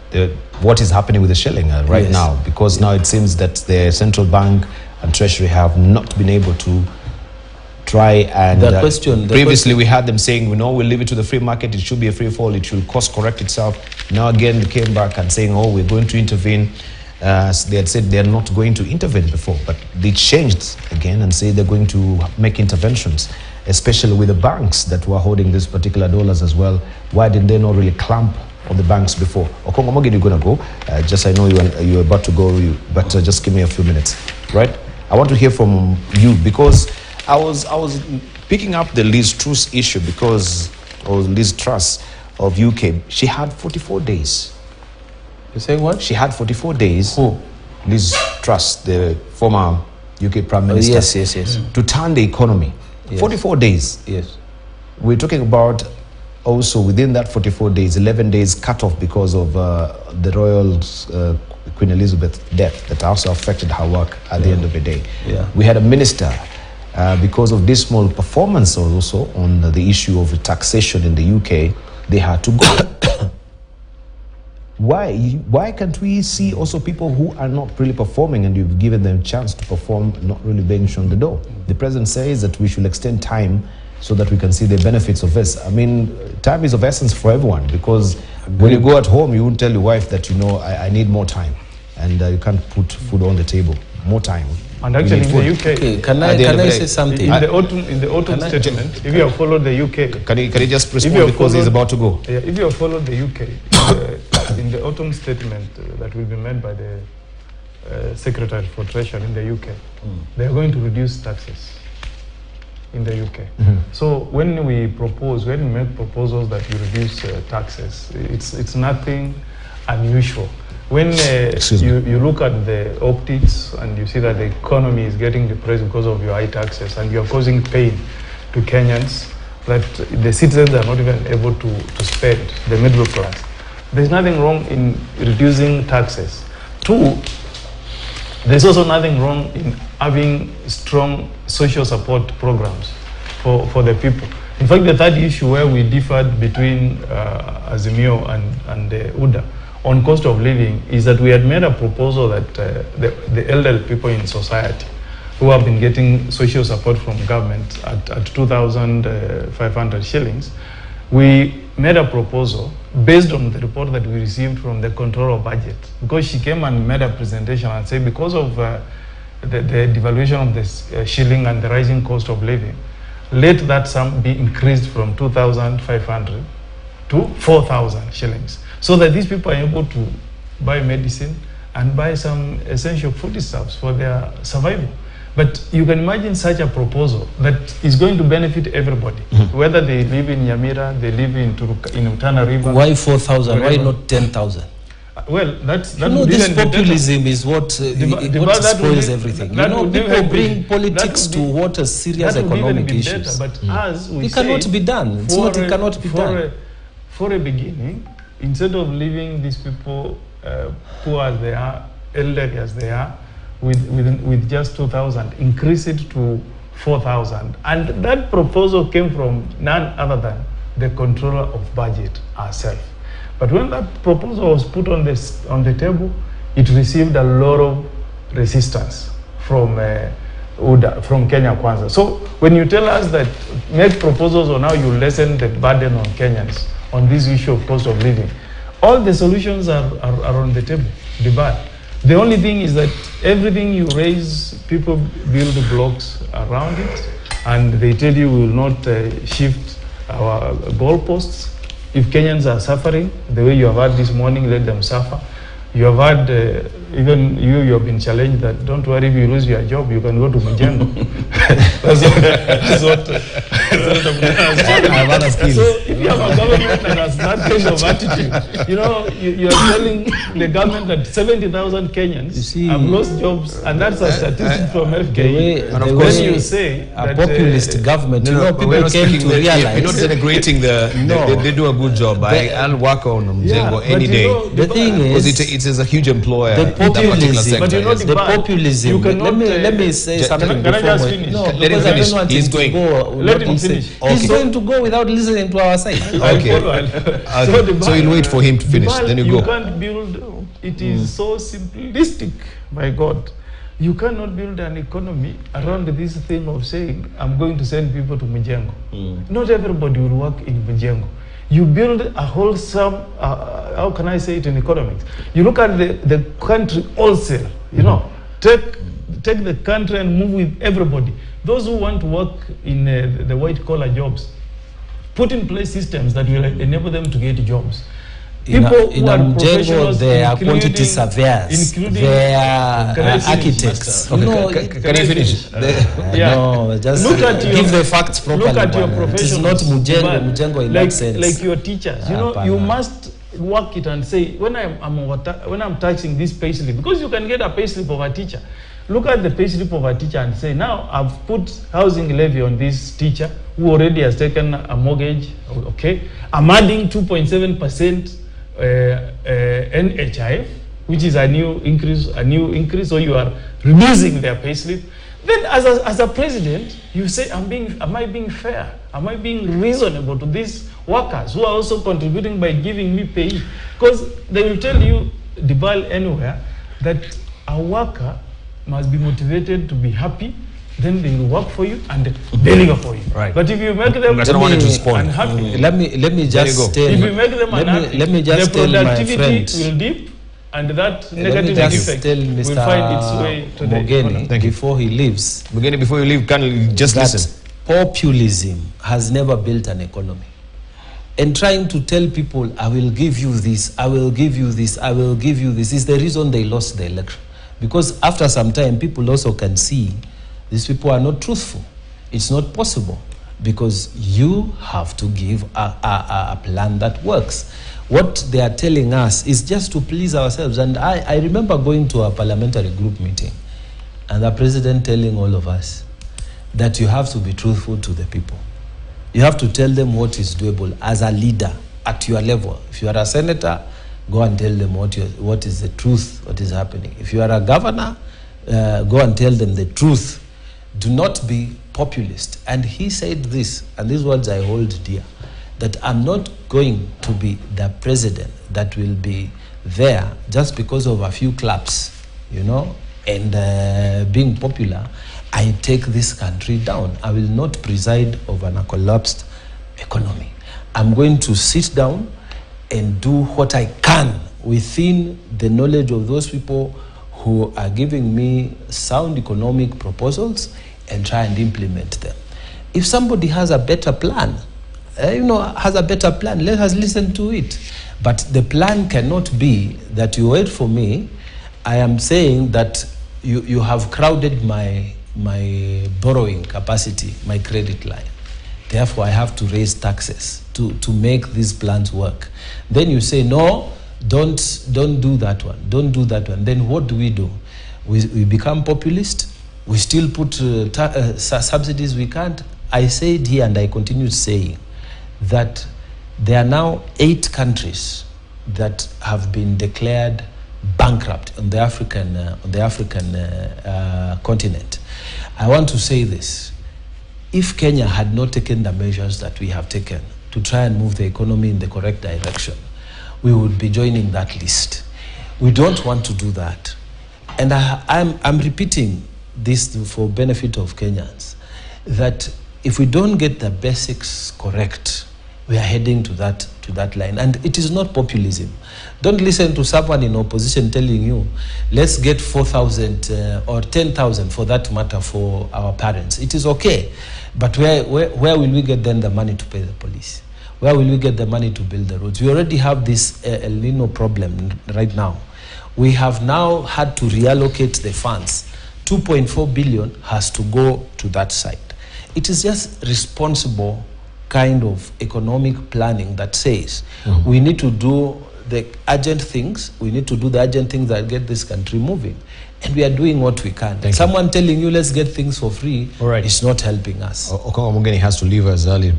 What is happening with the shilling right now? Because now it seems that the central bank and treasury have not been able to try and previously we had them saying, we'll leave it to the free market, it should be a free fall, it should course correct itself. Now again they came back and saying, we're going to intervene. They had said they're not going to intervene before, but they changed again and say they're going to make interventions, especially with the banks that were holding these particular dollars as well. Why didn't they not really clamp on the banks before? Okongo Mogi, you're going to go. Just I know you're about to go, but just give me a few minutes, right? I want to hear from you, because I was picking up the Liz Truss issue, or Liz Truss of UK. She had 44 days. You're saying what? She had 44 days. Who? Liz Truss, the former UK Prime Minister. Yes. To turn the economy. Yes. 44 days. Yes. We're talking about also within that 44 days, 11 days cut off because of the royal Queen Elizabeth's death that also affected her work at the end of the day. Yeah. We had a minister because of dismal performance also on the issue of taxation in the UK, they had to go. Why can't we see also people who are not really performing and you've given them a chance to perform, not really being shown the door? The president says that we should extend time so that we can see the benefits of this. I mean, time is of essence for everyone, because when you go at home, you won't tell your wife that, you know, I need more time, and you can't put food on the table. More time. And actually in the UK, okay, can I say something? In the autumn statement, if you have followed the UK, can you just respond, because he's about to go? Yeah, if you have followed the UK, in the autumn statement that will be made by the Secretary for Treasury in the UK, they are going to reduce taxes in the UK. So when we make proposals that you reduce taxes, it's nothing unusual. When you look at the optics and you see that the economy is getting depressed because of your high taxes, and you're causing pain to Kenyans, that the citizens are not even able to spend, the middle class, there's nothing wrong in reducing taxes. Two, there's also nothing wrong in having strong social support programs for the people. In fact, the third issue where we differed between Azimio and UDA on cost of living is that we had made a proposal that the elderly people in society who have been getting social support from government at 2,500 shillings, we made a proposal based on the report that we received from the controller of budget, because she came and made a presentation and said because of the devaluation of the shilling and the rising cost of living, let that sum be increased from 2,500 to 4,000 shillings, so that these people are able to buy medicine and buy some essential foodstuffs for their survival. But you can imagine such a proposal that is going to benefit everybody, whether they live in Nyamira, they live in Utana River. Why 4,000? Why not 10,000? Well, that this populism is what spoils everything. People bring politics to what a serious economic issue. But as we it cannot be done. It's not. It cannot be done. For a beginning, instead of leaving these people poor as they are, elderly as they are, with just 2,000, increase it to 4,000. And that proposal came from none other than the controller of budget herself. But when that proposal was put on the table, it received a lot of resistance from UDA, from Kenya Kwanza. So when you tell us that make proposals on how you lessen the burden on Kenyans on this issue of cost of living, all the solutions are on the table, the only thing is that everything you raise, people build blocks around it, and they tell you we will not shift our goalposts. If Kenyans are suffering, the way you have had this morning, let them suffer. You have had, even you have been challenged that don't worry, if you lose your job, you can go to Mujengo. That's what So if you have a government that has that kind of attitude, you are telling the government that 70,000 Kenyans have lost jobs, and that's a statistic from FKE. And of course, you say a populist government, people came to realize. We're not denigrating they do a good job. I'll work on Mujengo any day. The thing is, it is a huge employer. The populism. But the populism. You cannot, let me say something. Can I just finish? No, let him finish. He's going. Let him finish. He's going to go without listening to our side. Okay. So you'll wait for him to finish. Then you go. You can't build. It is so simplistic. My God. You cannot build an economy around this thing of saying, I'm going to send people to Mujengo. Not everybody will work in Mujengo. You build a wholesome, how can I say it in economics? You look at the country wholesale, take the country and move with everybody. Those who want to work in the white collar jobs, put in place systems that will enable them to get jobs. People who are professionals, they are quantity surveyors, they are architects. Can you finish? No, just give the facts properly. Look at your professionals. It is not Mujengo in that sense. Like your teachers, you must work it and say, when I'm taxing this payslip, because you can get a payslip of a teacher. Look at the payslip of a teacher and say, now I've put housing levy on this teacher who already has taken a mortgage. Okay, I'm adding 2.7%. NHIF, which is a new increase, so you are reducing their payslip. Then as a president, you say, am I being fair? Am I being reasonable to these workers who are also contributing by giving me pay? Because they will tell you, Dibal anywhere, that a worker must be motivated to be happy, then they will work for you and deliver for you. Right. But if you make them unhappy, let me just tell. If you make them unhappy, let me just the tell my productivity friend. will dip, and that Let me negative just effect tell will Mr. find its way to the Mogeni economy. before he leaves Beginning, before you leave, can you just that listen? populism has never built an economy. And trying to tell people, I will give you this, I will give you this, I will give you this, is the reason they lost the election. Because after some time, people also can see these people are not truthful. It's not possible because you have to give a plan that works. What they are telling us is just to please ourselves. And I remember going to a parliamentary group meeting and the president telling all of us that you have to be truthful to the people. You have to tell them what is doable as a leader at your level. If you are a senator, go and tell them what is the truth, what is happening. If you are a governor, go and tell them the truth. Do not be populist. And he said this, and these words I hold dear, that I'm not going to be the president that will be there just because of a few claps, you know, and being popular. I take this country down. I will not preside over a collapsed economy. I'm going to sit down and do what I can within the knowledge of those people who are giving me sound economic proposals and try and implement them. If somebody has a better plan, has a better plan, let us listen to it. But the plan cannot be that you wait for me. I am saying that you have crowded my borrowing capacity, my credit line. Therefore, I have to raise taxes to make these plans work. Then you say, no, don't do that one. Don't do that one. Then what do? We become populist. We still put subsidies we can't. I said here, and I continue saying, that there are now 8 countries that have been declared bankrupt on the African continent. I want to say this. If Kenya had not taken the measures that we have taken to try and move the economy in the correct direction, we would be joining that list. We don't want to do that. And I'm repeating this for benefit of Kenyans, that if we don't get the basics correct, we are heading to that line. And it is not populism. Don't listen to someone in opposition telling you, let's get 4,000 or 10,000 for that matter for our parents. It is okay. But where will we get then the money to pay the police? Where will we get the money to build the roads? We already have this El Nino problem right now. We have now had to reallocate the funds. 2.4 billion has to go to that side. It is just responsible kind of economic planning that says we need to do the urgent things, we need to do the urgent things that get this country moving. And we are doing what we can. Someone telling you let's get things for free is not helping us. Okongo Omogeni has to leave us early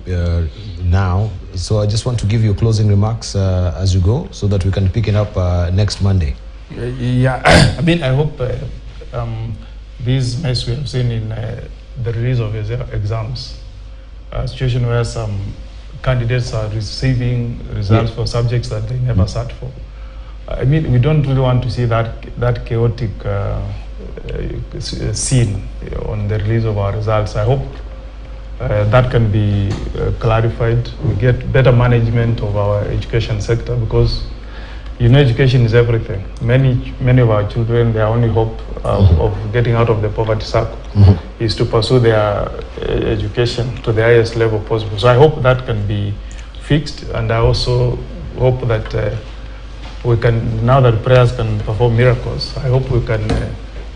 now, so I just want to give you closing remarks as you go, so that we can pick it up next Monday. Yeah, I mean, I hope this mess we have seen in the release of exams, a situation where some candidates are receiving results for subjects that they never sat for. I mean, we don't really want to see that chaotic scene on the release of our results. I hope that can be clarified. We get better management of our education sector, because education is everything. Many of our children, their only hope of getting out of the poverty circle is to pursue their education to the highest level possible. So I hope that can be fixed, and I also hope that we can, now that prayers can perform miracles, I hope we can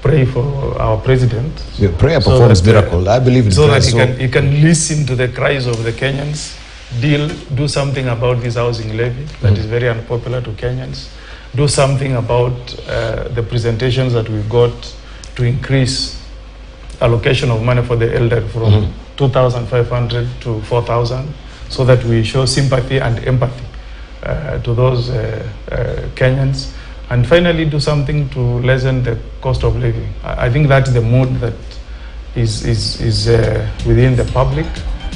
pray for our president. Yeah, prayer performs miracle. I believe in so prayer. That he can listen to the cries of the Kenyans, do something about this housing levy that is very unpopular to Kenyans, do something about the presentations that we got to increase allocation of money for the elderly from 2,500 to 4,000, so that we show sympathy and empathy to those Kenyans, and finally do something to lessen the cost of living. I think that's the mood that is within the public,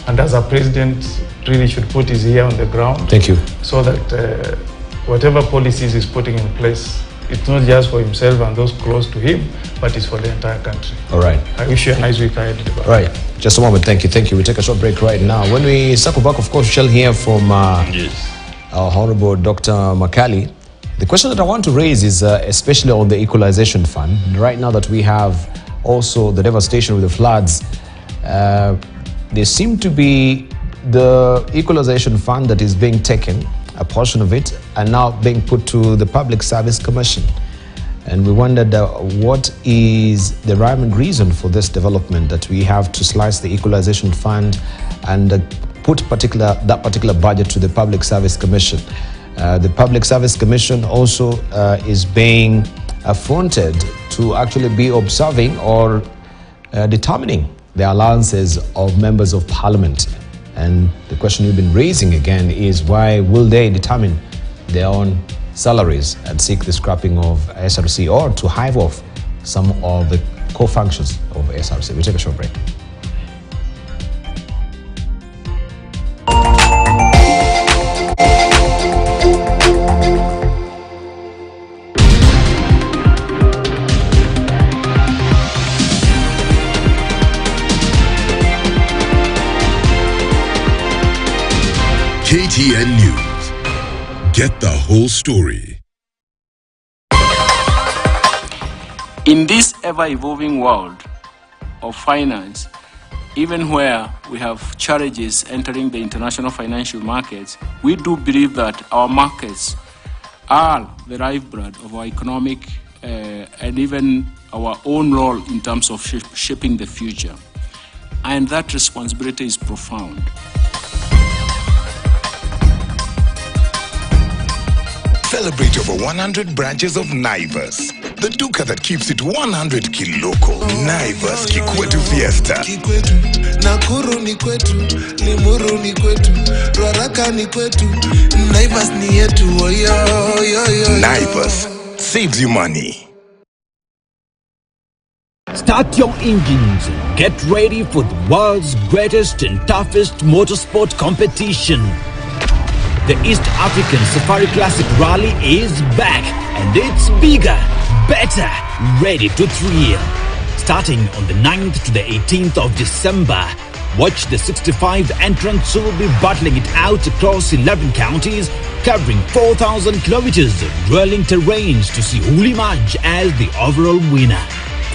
and as a president really should put his ear on the ground. Thank you. So that whatever policies he's putting in place, it's not just for himself and those close to him, but it's for the entire country. All right. I wish you a nice week ahead. All right. Just a moment. Thank you. Thank you. We take a short break right now. When we circle back, of course, we shall hear from our Honorable Dr. Makali. The question that I want to raise is especially on the equalization fund. Right now that we have also the devastation with the floods, there seem to be the equalization fund that is being taken, a portion of it, and now being put to the Public Service Commission. And we wondered what is the rhyme and reason for this development, that we have to slice the equalization fund and put that particular budget to the Public Service Commission. The Public Service Commission also is being affronted to actually be observing or determining the allowances of members of parliament. And the question we've been raising again is, why will they determine their own salaries and seek the scrapping of SRC, or to hive off some of the core functions of SRC? We'll take a short break. KTN News. Get the whole story. In this ever-evolving world of finance, even where we have challenges entering the international financial markets, we do believe that our markets are the lifeblood of our economic and even our own role in terms of shaping the future. And that responsibility is profound. Celebrate over 100 branches of Naivas. The duka that keeps it 100 kiloko. Naivas Kikwetu Fiesta. Kikwetu, Nakuru ni kwetu, Limuru ni kwetu, Ruaraka ni kwetu, Naivas ni yetu, yo. Naivas saves you money. Start your engines. Get ready for the world's greatest and toughest motorsport competition. The East African Safari Classic Rally is back, and it's bigger, better, ready to thrill. Starting on the 9th to the 18th of December, watch the 65 entrants who will be battling it out across 11 counties, covering 4,000 kilometers of grueling terrains to see who will emerge as the overall winner.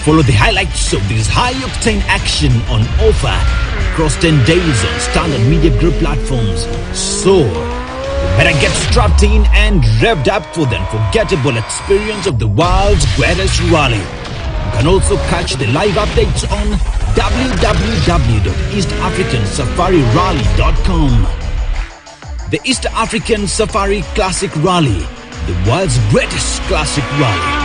Follow the highlights of this high-octane action on offer across 10 days on standard media group platforms. So, better get strapped in and revved up for the unforgettable experience of the world's greatest rally. You can also catch the live updates on www.eastafricansafarirally.com. The East African Safari Classic Rally, the world's greatest classic rally.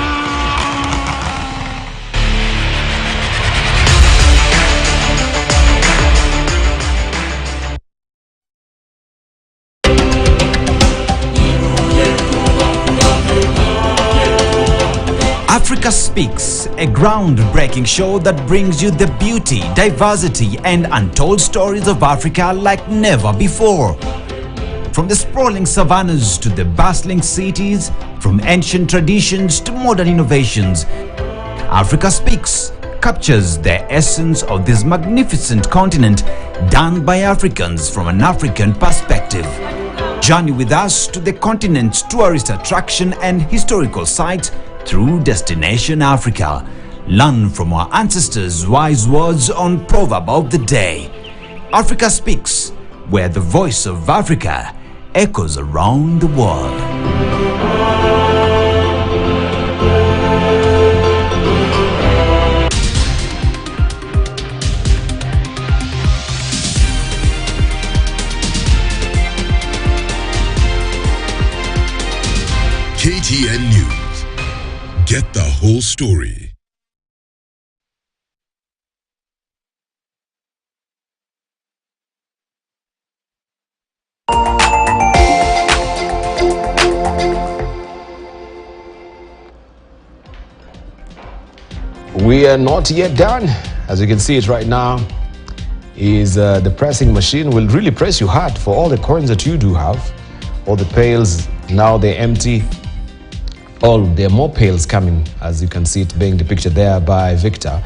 Africa Speaks, a groundbreaking show that brings you the beauty, diversity, and untold stories of Africa like never before. From the sprawling savannas to the bustling cities, from ancient traditions to modern innovations, Africa Speaks captures the essence of this magnificent continent, done by Africans from an African perspective. Journey with us to the continent's tourist attraction and historical sites through Destination Africa. Learn from our ancestors' wise words on Proverb of the Day. Africa Speaks, where the voice of Africa echoes around the world. KTN News. Get the whole story. We are not yet done. As you can see it right now, is the pressing machine will really press you hard for all the coins that you do have. All the pails, now they're empty. There are more pails coming, as you can see it being depicted there by Victor.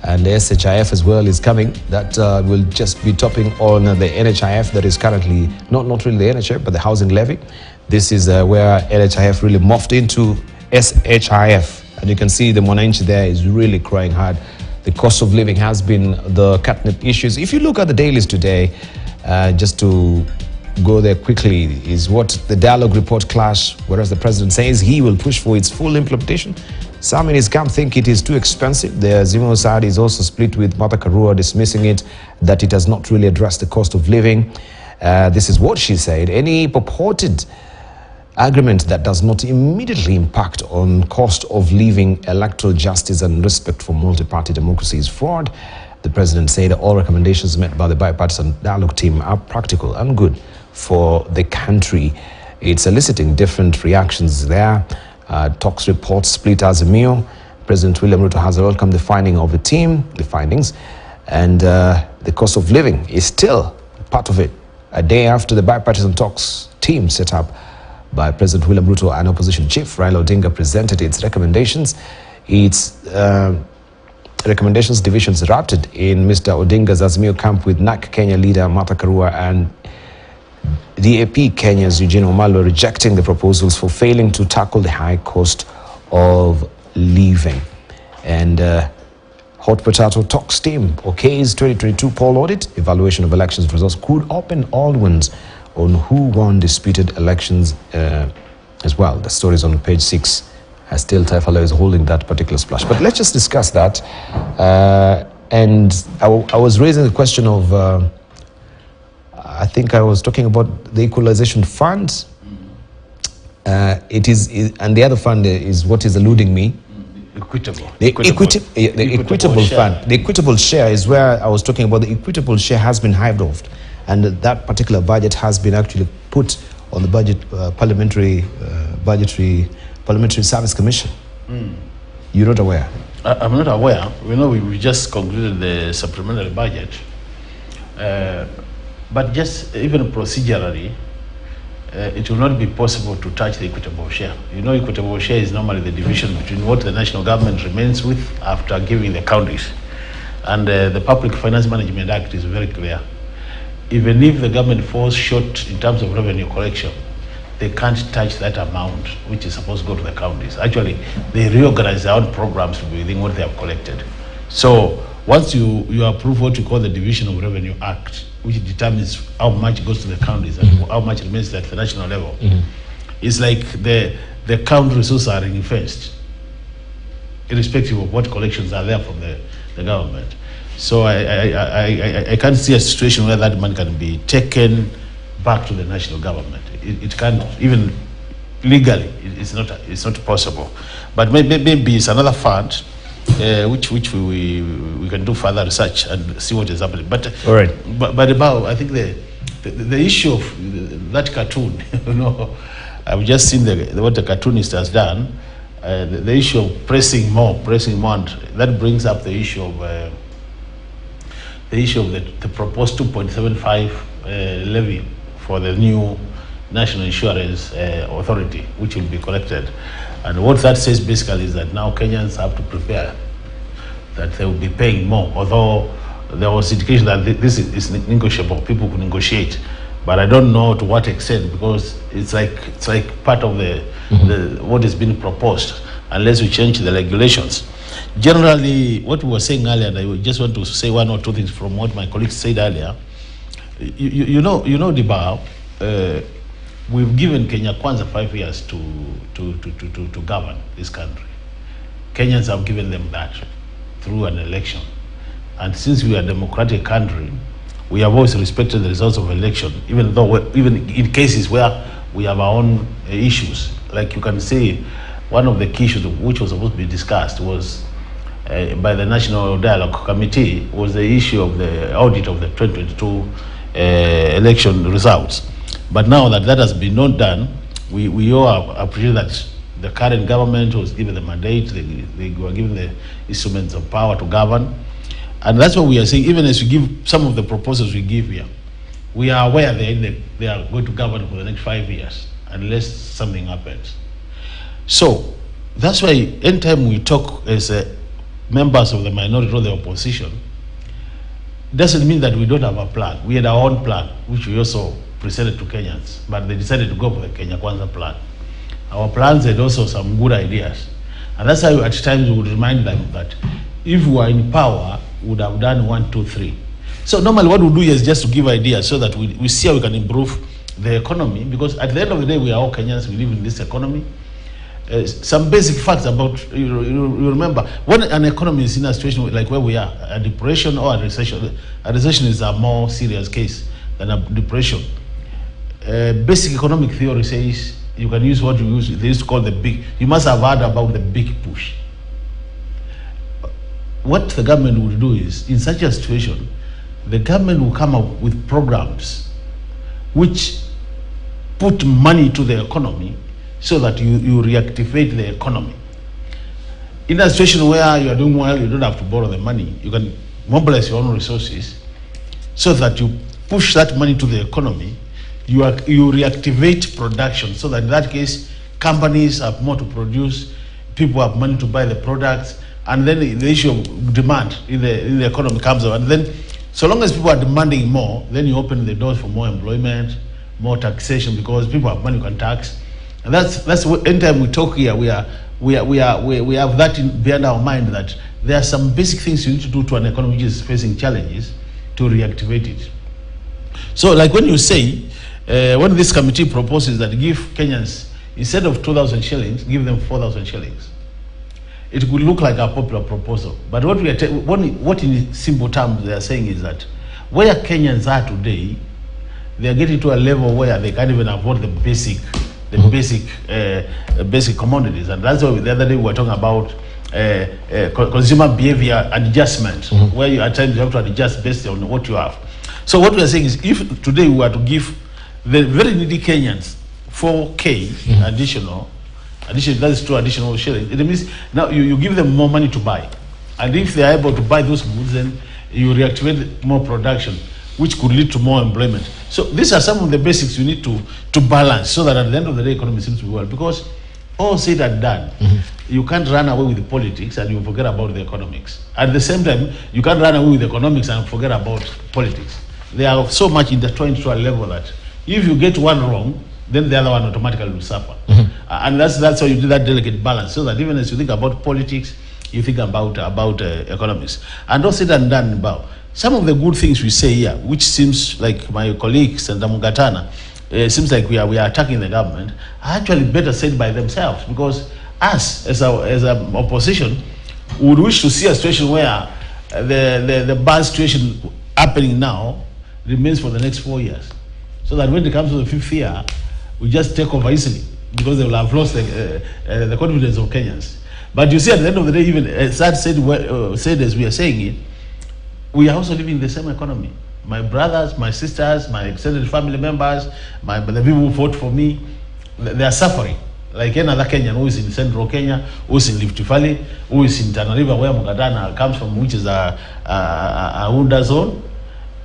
And the SHIF as well is coming. That will just be topping on the NHIF that is currently, not really the NHIF, but the housing levy. This is where NHIF really morphed into SHIF. And you can see the Mwananchi there is really crying hard. The cost of living has been the catnip issues. If you look at the dailies today, just to go there quickly, is what the dialogue report clash, whereas the president says he will push for its full implementation. Some in his camp think it is too expensive. The Azimio side is also split with Martha Karua dismissing it, that it has not really addressed the cost of living. This is what she said. Any purported agreement that does not immediately impact on cost of living, electoral justice and respect for multi-party democracy is fraud. The president said all recommendations made by the bipartisan dialogue team are practical and good for the country. It's eliciting different reactions there. Talks reports split Azimio. President William Ruto has welcomed the finding of the team, the findings, and the cost of living is still part of it. A day after the bipartisan talks team set up by President William Ruto and opposition chief Raila Odinga presented its recommendations. Its recommendations divisions erupted in Mr. Odinga's Azimio camp, with NAC Kenya leader Martha Karua and DAP Kenya's Eugene Wamalwa rejecting the proposals for failing to tackle the high cost of living. And Hot Potato Talks team okay's 2022 poll audit. Evaluation of elections results could open all wins on who won disputed elections as well. The story is on page 6. Still, Taifala is holding that particular splash. But let's just discuss that. And I was raising the question of, I think I was talking about the equalization fund. It is, and the other fund is what is eluding me. Equitable. The equitable fund. The equitable share is where I was talking about. The equitable share has been hived off, and that particular budget has been actually put on the budget parliamentary service commission. You're not aware? I'm not aware. We know we just concluded the supplementary budget, but just even procedurally, it will not be possible to touch the equitable share. You know, equitable share is normally the division between what the national government remains with after giving the counties. And the Public Finance Management Act is very clear. Even if the government falls short in terms of revenue collection, they can't touch that amount which is supposed to go to the counties. Actually, they reorganize their own programs within what they have collected. So once you approve what you call the Division of Revenue Act, which determines how much goes to the counties and how much remains at the national level, it's like the county resources are ring-fenced, irrespective of what collections are there from the government. So I can't see a situation where that money can be taken back to the national government. It can't, even legally, it's not possible. But maybe it's another fund which we can do further research and see what is happening. But all right. But about, I think the issue of that cartoon, you know, I've just seen what the cartoonist has done. The issue of pressing more, and that brings up the issue of the proposed 2.75 levy for the new National Insurance Authority, which will be collected. And what that says basically is that now Kenyans have to prepare that they will be paying more, although there was indication that this is negotiable, people could negotiate. But I don't know to what extent, because it's like part of the what is being proposed, unless we change the regulations. Generally, what we were saying earlier, and I just want to say one or two things from what my colleagues said earlier. You know, Dibao, we've given Kenya Kwanza 5 years to govern this country. Kenyans have given them that through an election. And since we are a democratic country, we have always respected the results of election, even in cases where we have our own issues. Like you can say, one of the key issues which was supposed to be discussed was by the National Dialogue Committee was the issue of the audit of the 2022 election results. But now that has been not done, we all appreciate that The current government was given the mandate, they were given the instruments of power to govern. And that's what we are saying, even as we give some of the proposals we give here, we are aware they are going to govern for the next 5 years, unless something happens. So, that's why anytime we talk as members of the minority or the opposition, doesn't mean that we don't have a plan. We had our own plan, which we also presented to Kenyans, but they decided to go for the Kenya Kwanza plan. Our plans had also some good ideas. And that's how at times we would remind them that if we were in power, we would have done 1, 2, 3. So normally what we do is just to give ideas so that we see how we can improve the economy, because at the end of the day, we are all Kenyans, we live in this economy. Some basic facts about, you remember, when an economy is in a situation like where we are, a depression or a recession is a more serious case than a depression. Basic economic theory says you can use what you use, they used to call the big, you must have heard about the big push. What the government would do is, in such a situation, the government will come up with programs which put money to the economy so that you reactivate the economy. In a situation where you are doing well, you don't have to borrow the money. You can mobilize your own resources so that you push that money to the economy. You reactivate production so that in that case, companies have more to produce, people have money to buy the products, and then the issue of demand in the economy comes up. And then, so long as people are demanding more, then you open the doors for more employment, more taxation, because people have money you can tax. And that's what, anytime we talk here, we have that behind our mind, that there are some basic things you need to do to an economy which is facing challenges to reactivate it. So like when you say, when this committee proposes that give Kenyans, instead of 2,000 shillings, give them 4,000 shillings. It could look like a popular proposal. But what in simple terms they are saying is that where Kenyans are today, they are getting to a level where they can't even afford the basic commodities. And that's why the other day we were talking about consumer behavior adjustment, where you, at times you have to adjust based on what you have. So what we are saying is, if today we were to give the very needy Kenyans 4K additional, that is 2 additional shillings, it means now you give them more money to buy. And if they are able to buy those goods, then you reactivate more production, which could lead to more employment. So these are some of the basics you need to balance, so that at the end of the day, economy seems to be well. Because all said and done, you can't run away with the politics and you forget about the economics. At the same time, you can't run away with economics and forget about politics. They are so much intertwined to a level that if you get one wrong, then the other one automatically will suffer. And that's how you do that delicate balance, so that even as you think about politics, you think about economics. And all said and done, about some of the good things we say here, which seems like my colleague Senator Mungatana, seems like we are attacking the government, are actually better said by themselves, because us as an opposition would wish to see a situation where the bad situation happening now remains for the next 4 years, so that when it comes to the 5th year, we just take over easily, because they will have lost the confidence of Kenyans. But you see, at the end of the day, even as said as we are saying it, we are also living in the same economy. My brothers, my sisters, my extended family members, the people who fought for me, they are suffering. Like any other Kenyan who is in Central Kenya, who is in Rift Valley, who is in Tana River, where Mugadana comes from, which is a Unda zone.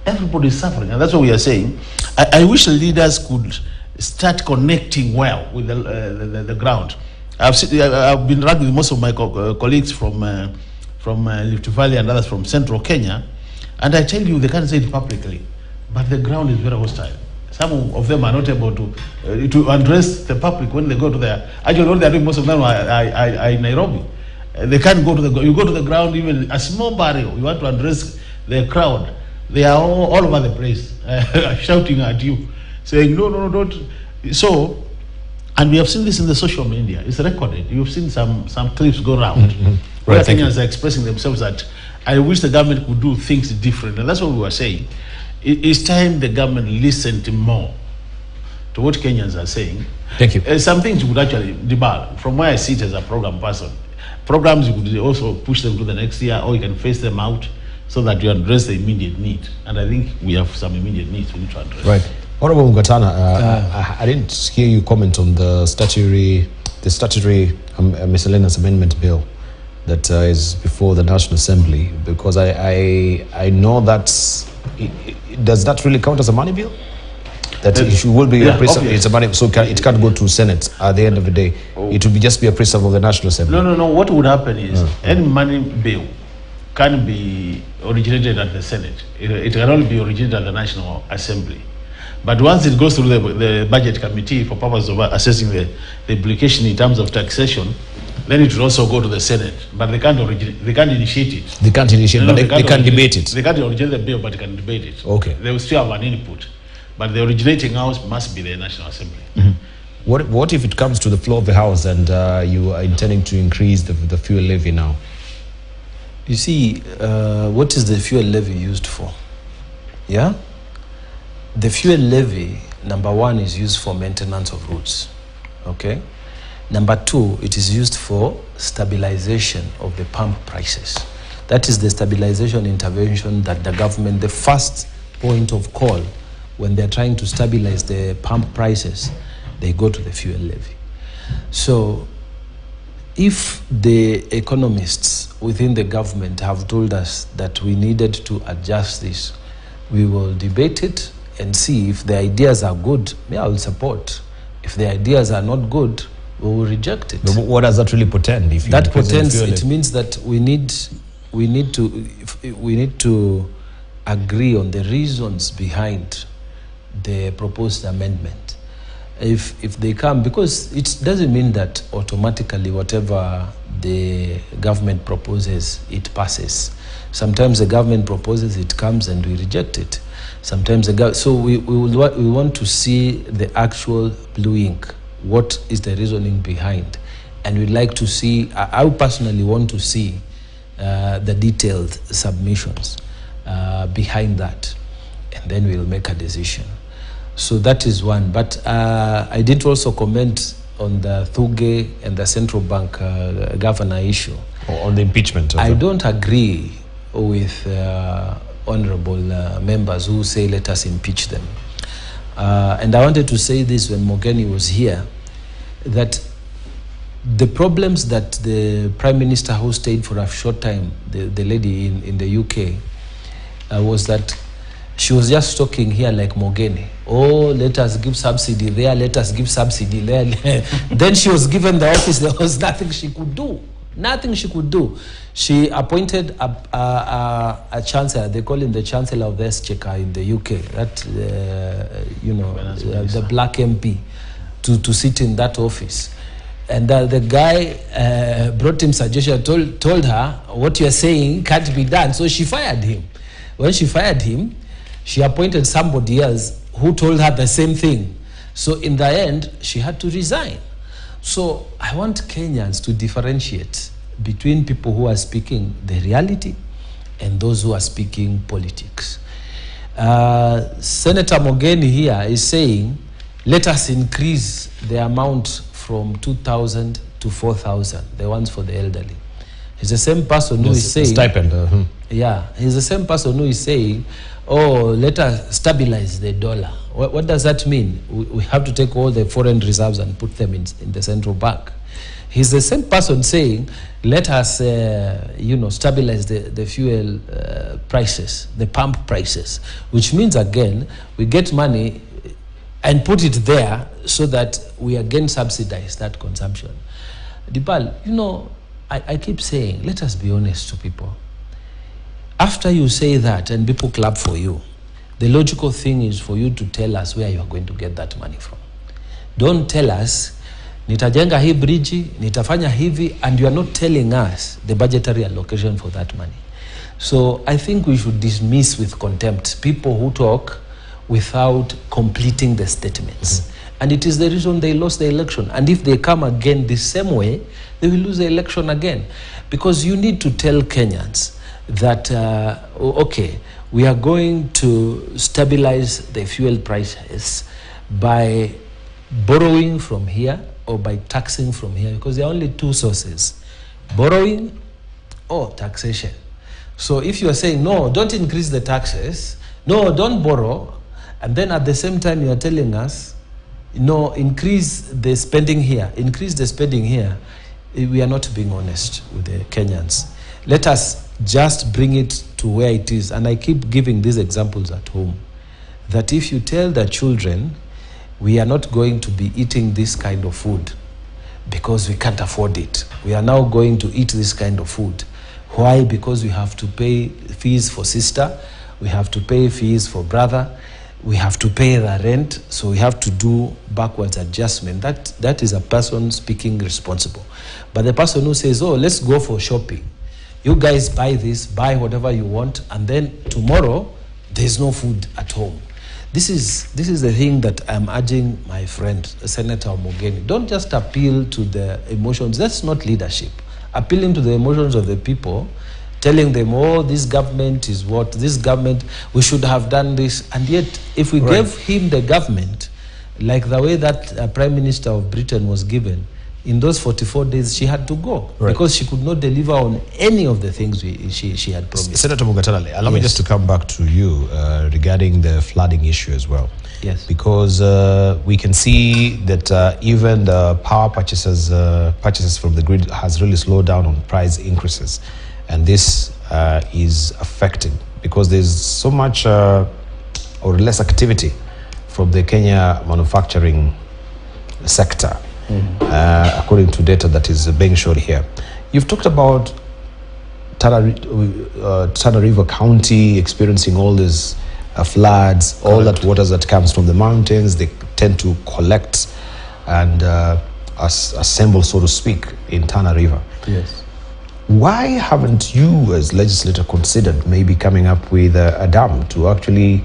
Everybody is suffering, and that's what we are saying. I wish leaders could start connecting well with the ground. I've been running with most of my colleagues from Rift Valley and others from Central Kenya, and I tell you, they can't say it publicly, but the ground is very hostile. Some of them are not able to address the public when they go to their. Actually, what they are doing, most of them are in Nairobi. They can't go to you go to the ground, even a small barrier. You want to address the crowd. They are all over the place, shouting at you, saying, no, don't. So, and we have seen this in the social media. It's recorded. You've seen some clips go around where Kenyans are expressing themselves that I wish the government could do things different. And that's what we were saying. It's time the government listened more to what Kenyans are saying. Thank you. Some things you could actually debug. From where I sit as a program person, programs you could also push them to the next year, or you can phase them out so that you address the immediate need. And I think we have some immediate needs we need to address. Right. Honorable Mungatana, I didn't hear you comment on the statutory the statutory miscellaneous amendment bill that is before the National Assembly, because I know that does that really count as a money bill? That it will be a preserve. It's a money, so it can't go to Senate at the end of the day. It will be just be a preserve of the National Assembly. No. What would happen is any money bill can be originated at the Senate. It can only be originated at the National Assembly. But once it goes through the budget committee for purpose of assessing the implication in terms of taxation, then it will also go to the Senate. But they can't initiate it. They can't initiate, but they can debate it. They can't originate the bill, but they can debate it. Okay. They will still have an input. But the originating house must be the National Assembly. What if it comes to the floor of the House and you are intending to increase the fuel levy now? You see, what is the fuel levy used for? Yeah? The fuel levy, number one, is used for maintenance of roads. Okay? Number two, it is used for stabilization of the pump prices. That is the stabilization intervention that the government, the first point of call, when they're trying to stabilize the pump prices, they go to the fuel levy. So if the economists within the government have told us that we needed to adjust this, we will debate it and see if the ideas are good. I will support. If the ideas are not good, we will reject it. But what does that really portend? If that portends, it means that we need to agree on the reasons behind the proposed amendment. If they come, because it doesn't mean that automatically whatever the government proposes, it passes. Sometimes the government proposes, it comes and we reject it. Sometimes so we want to see the actual blue ink. What is the reasoning behind? And we'd like to see, I personally want to see the detailed submissions behind that, and then we'll make a decision. So that is one. But I did also comment on the Thuge and the central bank governor issue. Or on the impeachment? I don't agree with honorable members who say let us impeach them. And I wanted to say this when Mogeni was here, that the problems that the Prime Minister who stayed for a short time, the lady in the UK, was that she was just talking here like Mogeni. Oh, let us give subsidy there, let us give subsidy there. Then she was given the office, there was nothing she could do. Nothing she could do. She appointed a chancellor, they call him the Chancellor of the Exchequer in the UK, that, the black MP, to sit in that office. And the guy brought him suggestion, told her, what you're saying can't be done. So she fired him. When she fired him, she appointed somebody else who told her the same thing. So in the end, she had to resign. So I want Kenyans to differentiate between people who are speaking the reality and those who are speaking politics. Senator Mogeni here is saying, let us increase the amount from 2,000 to 4,000, the ones for the elderly. He's the same person who is saying... Stipend. Yeah, he's the same person who is saying, oh, let us stabilize the dollar. What does that mean? We have to take all the foreign reserves and put them in the central bank. He's the same person saying, let us, stabilize the fuel prices, the pump prices, which means, again, we get money and put it there so that we again subsidize that consumption. Dipal, I keep saying, let us be honest to people. After you say that and people clap for you, the logical thing is for you to tell us where you are going to get that money from. Don't tell us, nitajenga hii bridge, nitafanya hivi, and you are not telling us the budgetary allocation for that money. So I think we should dismiss with contempt people who talk without completing the statements. And it is the reason they lost the election. And if they come again the same way, they will lose the election again. Because you need to tell Kenyans that, okay, we are going to stabilize the fuel prices by borrowing from here or by taxing from here, because there are only two sources, borrowing or taxation. So if you are saying, no, don't increase the taxes, no, don't borrow, and then at the same time you are telling us no, increase the spending here, we are not being honest with the Kenyans. Let us just bring it to where it is. And I keep giving these examples at home, that if you tell the children, we are not going to be eating this kind of food because we can't afford it. We are now going to eat this kind of food. Why? Because we have to pay fees for sister, we have to pay fees for brother, we have to pay the rent, so we have to do backwards adjustment. That is a person speaking responsible. But the person who says, oh, let's go for shopping, you guys buy this, buy whatever you want, and then tomorrow there's no food at home. This is the thing that I'm urging my friend, Senator Omogeni. Don't just appeal to the emotions. That's not leadership. Appealing to the emotions of the people, telling them, oh, this government is what, this government, we should have done this. And yet, if we gave him the government, like the way that Prime Minister of Britain was given, in those 44 days, she had to go because she could not deliver on any of the things she had promised. Senator Mugatala, allow me just to come back to you regarding the flooding issue as well. Yes. Because we can see that even the power purchases from the grid has really slowed down on price increases. And this is affecting because there's so much or less activity from the Kenya manufacturing sector. According to data that is being shown here. You've talked about Tana River County experiencing all these floods, all that waters that comes from the mountains, they tend to collect and assemble, so to speak, in Tana River. Yes. Why haven't you as legislator considered maybe coming up with a dam to actually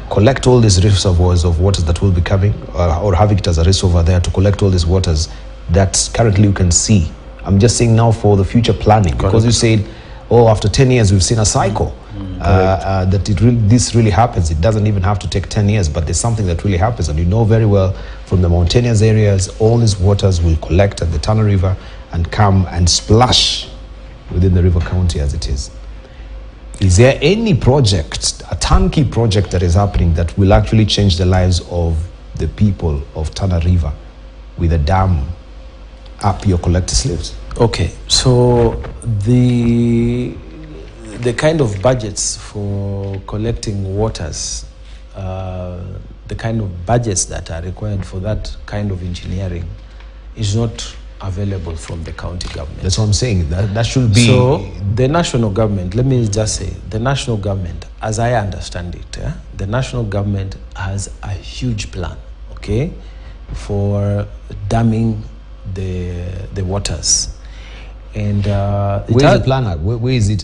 collect all these reservoirs of waters that will be coming, or having it as a reservoir there to collect all these waters that currently you can see? I'm just saying now for the future planning, because you said, oh, after 10 years we've seen a cycle that this really happens. It doesn't even have to take 10 years, but there's something that really happens, and you know very well from the mountainous areas, all these waters will collect at the Tana River and come and splash within the river county as it is. Is there any project, a turnkey project that is happening that will actually change the lives of the people of Tana River with a dam up your collector slaves? Okay, so the kind of budgets for collecting waters, the kind of budgets that are required for that kind of engineering is not available from the county government. That's what I'm saying. That should be. So the national government, let me just say, the national government, as I understand it, the national government has a huge plan, okay, for damming the waters. And where is the plan at? Where is it?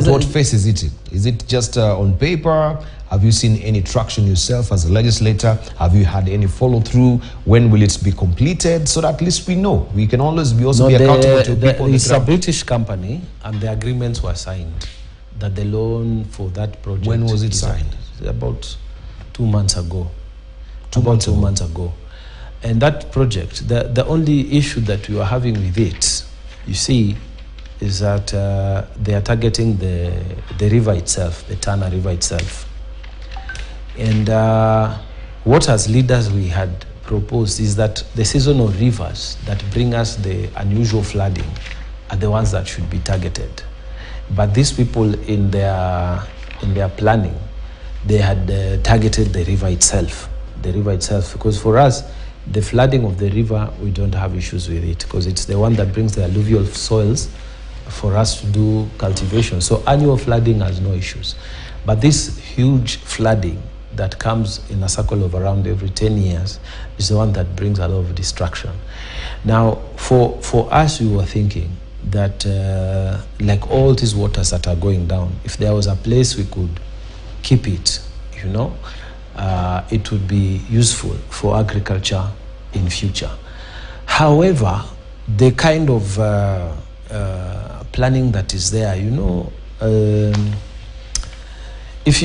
What phase is it in? Is it just on paper? Have you seen any traction yourself as a legislator? Have you had any follow through? When will it be completed? So that at least we know. We can always be accountable to people. It's a British company, and the agreements were signed that the loan for that project. When was it signed? About 2 months ago. About 2 months ago. And that project, the only issue that we were having with it, you see, is that they are targeting the river itself, the Tana River itself. And what as leaders we had proposed is that the seasonal rivers that bring us the unusual flooding are the ones that should be targeted. But these people in their planning, they had targeted the river itself, because for us, the flooding of the river, we don't have issues with it because it's the one that brings the alluvial soils for us to do cultivation. So annual flooding has no issues. But this huge flooding that comes in a cycle of around every 10 years is the one that brings a lot of destruction. Now, for us, we were thinking that like all these waters that are going down, if there was a place we could keep it, you know, it would be useful for agriculture in future. However, the kind of planning that is there, you know, if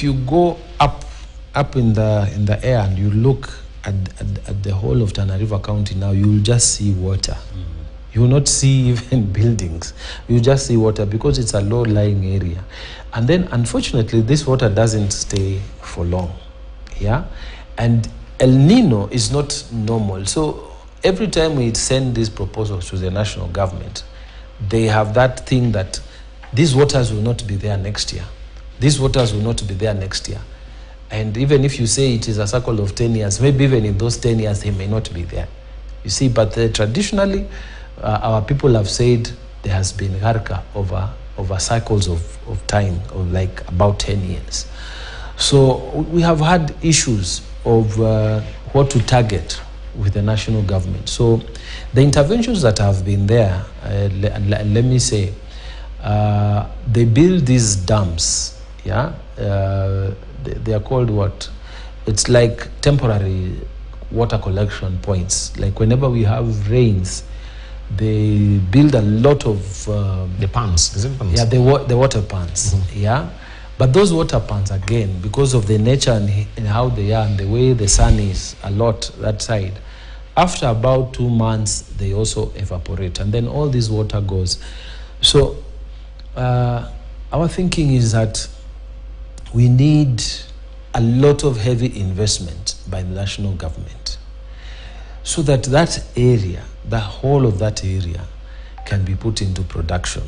you go up in the air and you look at the whole of Tana River County now, you will just see water. You will not see even buildings. You just see water because it's a low-lying area. And then, unfortunately, this water doesn't stay for long. yeah? And El Nino is not normal. So every time we send these proposals to the national government, they have that thing that these waters will not be there next year. These waters will not be there next year. And even if you say it is a cycle of 10 years, maybe even in those 10 years, they may not be there. You see, but traditionally, our people have said there has been gharka over cycles of time, of like about 10 years. So we have had issues of what to target with the national government. So the interventions that have been there, let me say, they build these dams, yeah? They are called what? It's like temporary water collection points. Like whenever we have rains, they build a lot of the ponds, is it ponds? Yeah, the water ponds. Yeah, but those water ponds, again, because of the nature and how they are and the way the sun is a lot that side, after about 2 months they also evaporate, and then all this water goes. So our thinking is that we need a lot of heavy investment by the national government so that that area, the whole of that area, can be put into production.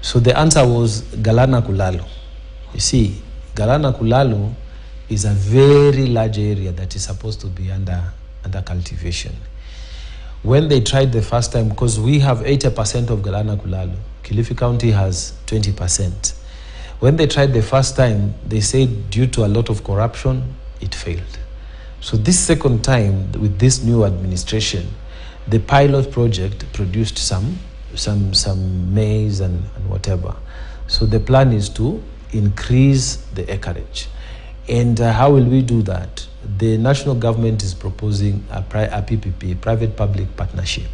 So the answer was Galana Kulalo. You see, Galana Kulalo is a very large area that is supposed to be under cultivation. When they tried the first time, because we have 80% of Galana Kulalo, Kilifi County has 20%. When they tried the first time, they said due to a lot of corruption, it failed. So this second time, with this new administration, the pilot project produced some maize and whatever. So the plan is to increase the acreage. And how will we do that? The national government is proposing a PPP, private-public partnership.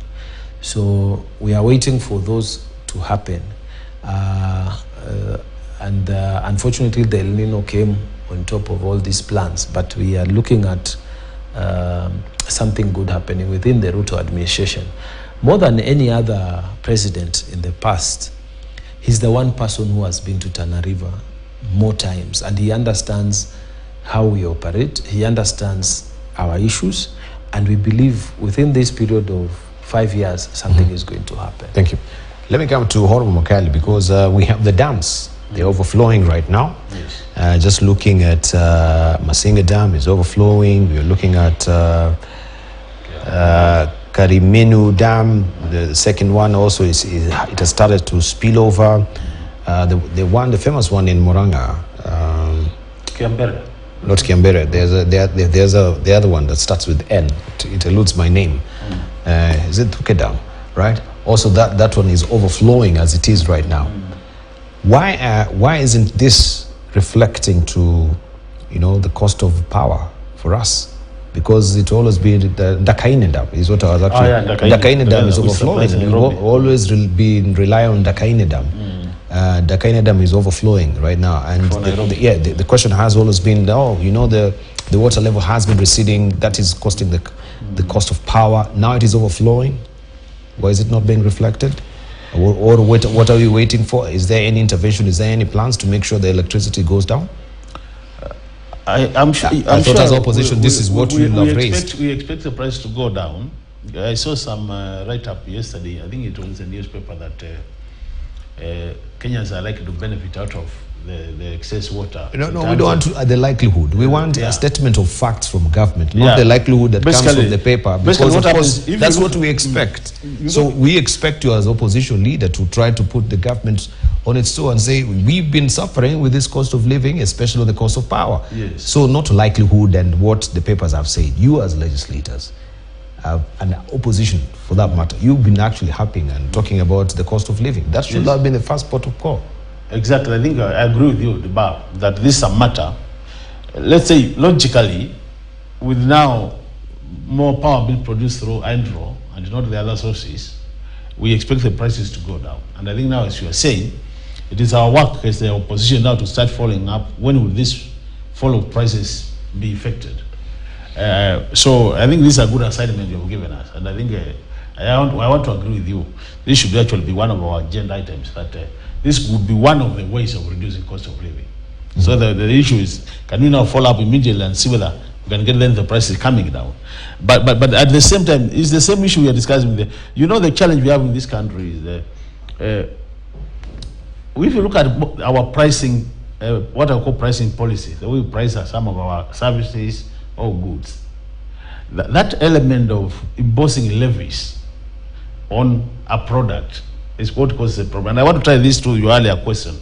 So we are waiting for those to happen. And unfortunately, the El Nino came on top of all these plans, but we are looking at something good happening within the Ruto administration. More than any other president in the past, he's the one person who has been to Tana River more times, and he understands how we operate, he understands our issues, and we believe within this period of 5 years, something is going to happen. Thank you. Let me come to Honorable Mokali, because we have the dams. They're overflowing right now. Yes. Just looking at Masinga Dam is overflowing. We're looking at Karimenu Dam. The second one also it has started to spill over. The famous one in Moranga. Kiambere. Not Kiambere. There's the other one that starts with N. It eludes my name. Is it Tuke Dam? Right. Also, that one is overflowing as it is right now. Why isn't this reflecting to, the cost of power for us? Because it always been the Dakaine Dam is what I was actually. Dakaine Dam is overflowing. We've always been relying on Dakaine Dam. Dakaine Dam is overflowing right now, and the question has always been, the water level has been receding. That is costing the cost of power. Now it is overflowing. Why is it not being reflected? Or what are we waiting for? Is there any intervention? Is there any plans to make sure the electricity goes down? I'm sure. I thought as opposition, this is what we have raised. We expect the price to go down. I saw some write-up yesterday. I think it was a newspaper that Kenyans are likely to benefit out of the excess water. No, we don't want the likelihood. We want a statement of facts from government, not the likelihood that comes from the paper. Because of course, that's what we expect. So we expect you as opposition leader to try to put the government on its toe and say, we've been suffering with this cost of living, especially the cost of power. Yes. So not likelihood and what the papers have said. You as legislators, and opposition for that matter, you've been actually harping and talking about the cost of living. That should have been the first port of call. Exactly. I think I agree with you, that this is a matter. Let's say, logically, with now more power being produced through hydro and not the other sources, we expect the prices to go down. And I think now, as you are saying, it is our work as the opposition now to start following up. When will this fall of prices be affected? So I think this is a good assignment you have given us. And I think I want to agree with you. This should actually be one of our agenda items, that this would be one of the ways of reducing cost of living. So the issue is, can we now follow up immediately and see whether we can get then the prices coming down? But at the same time, it's the same issue we are discussing. The challenge we have in this country is if you look at our pricing, what I call pricing policy, the way we price some of our services or goods, that element of imposing levies on a product is what causes a problem. And I want to tie this to your earlier question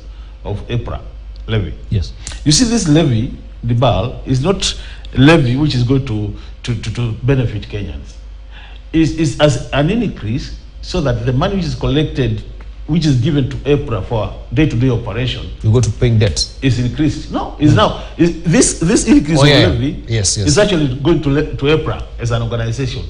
of EPRA levy. Yes. You see, this levy, the BAL, is not a levy which is going to benefit Kenyans. It's as an increase so that the money which is collected, which is given to EPRA for day-to-day operation, You go to paying debts. is increased. No, it's now this increase of levy is actually going to EPRA as an organization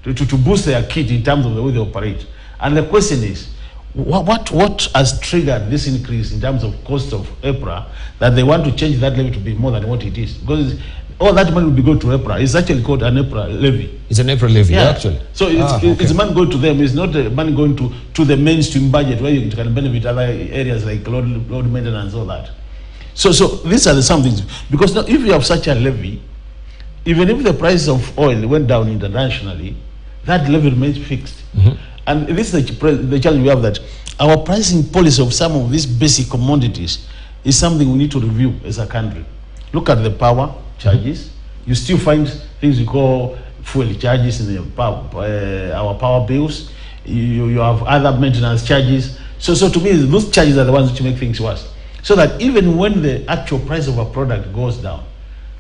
to boost their kit in terms of the way they operate. And the question is, what has triggered this increase in terms of cost of EPRA that they want to change that levy to be more than what it is? Because all that money will be going to EPRA. It's actually called an EPRA levy. It's an EPRA levy, actually. So it's money going to them. It's not money going to the mainstream budget where you can benefit other areas like road maintenance, all that. So these are some things. Because now if you have such a levy, even if the price of oil went down internationally, that levy remains fixed. And this is the challenge we have, that our pricing policy of some of these basic commodities is something we need to review as a country. Look at the power charges. You still find things we call fuel charges in our power bills. You have other maintenance charges. So to me, those charges are the ones which make things worse. So that even when the actual price of a product goes down,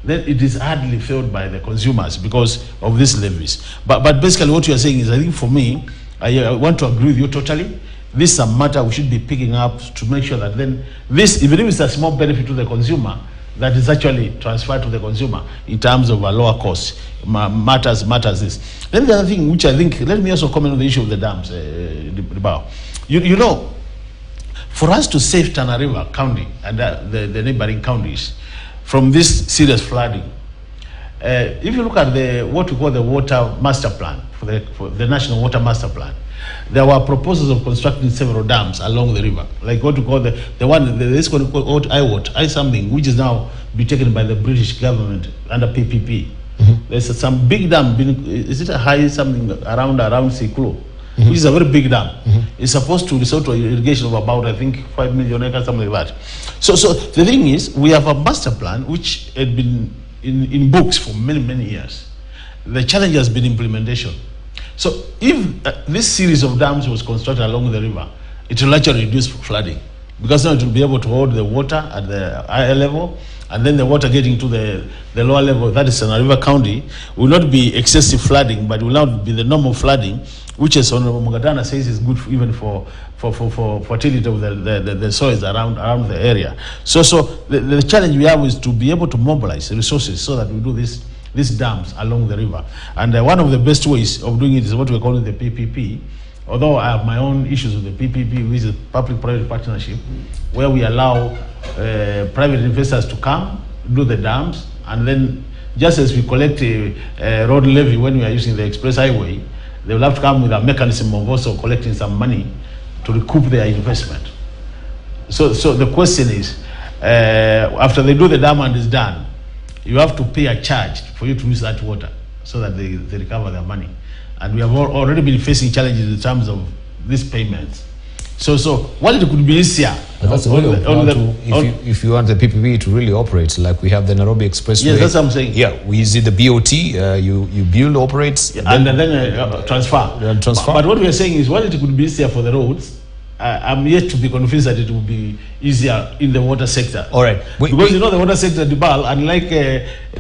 then it is hardly felt by the consumers because of these levies. But basically what you are saying is, I think for me, I want to agree with you totally. This is a matter we should be picking up to make sure that then this, even if it's a small benefit to the consumer, that is actually transferred to the consumer in terms of a lower cost, matters this. Then the other thing which I think, let me also comment on the issue of the dams, You know, for us to save Tana River County and the neighboring counties from this serious flooding, if you look at what we call the water master plan, for the national water master plan, there were proposals of constructing several dams along the river, like what we call the something, which is now be taken by the British government under PPP. There's some big dam, is it a high something around Siklo, which is a very big dam. It's supposed to resort to irrigation of about, I think, 5 million acres, something like that. So the thing is, we have a master plan which had been in books for many years. The challenge has been implementation. So if this series of dams was constructed along the river, it will actually reduce flooding, because now it will be able to hold the water at the higher level, and then the water getting to the lower level, that is Tana River County, will not be excessive flooding, but will now be the normal flooding, which, as Honorable Mugatana says, is good even for fertility of the soils around the area. So the challenge we have is to be able to mobilize resources so that we do these dams along the river. And one of the best ways of doing it is what we're calling the PPP, although I have my own issues with the PPP, which is public-private partnership, where we allow private investors to come, do the dams, and then just as we collect a road levy when we are using the express highway, they will have to come with a mechanism of also collecting some money to recoup their investment. So the question is, after they do the dam and it's done, you have to pay a charge for you to use that water so that they recover their money. And we have already been facing challenges in terms of these payments. So while it could be easier, but that's if you want the PPP to really operate, like we have the Nairobi Expressway. Yes, that's what I'm saying. Yeah, we use the BOT. You build, operates, and then transfer. But what we are saying is, while it could be easier for the roads, I'm yet to be convinced that it will be easier in the water sector. All right, because you know the water sector, unlike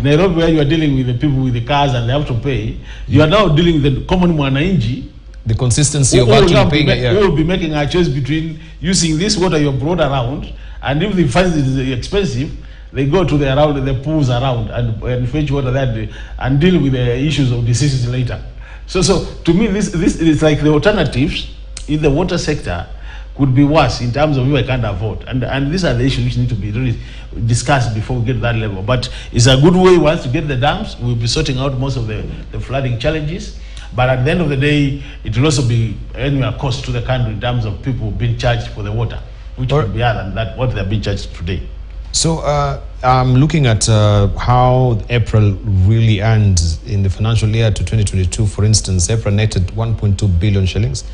Nairobi, where you are dealing with the people with the cars and they have to pay, you are now dealing with the common mwananchi. The consistency of actually paying it. We will be making a choice between using this water you brought around, and if they find it expensive, they go to the pools around and fetch water that day and deal with the issues of diseases later. So to me, this is like the alternatives in the water sector could be worse in terms of if I can't afford. And these are the issues which need to be really discussed before we get to that level. But it's a good way once to get the dams, we'll be sorting out most of the flooding challenges. But at the end of the day, it will also be anywhere cost to the country in terms of people being charged for the water, which will be other than that what they're being charged today. So I'm looking at how April really ends in the financial year to 2022. For instance, April netted 1.2 billion shillings.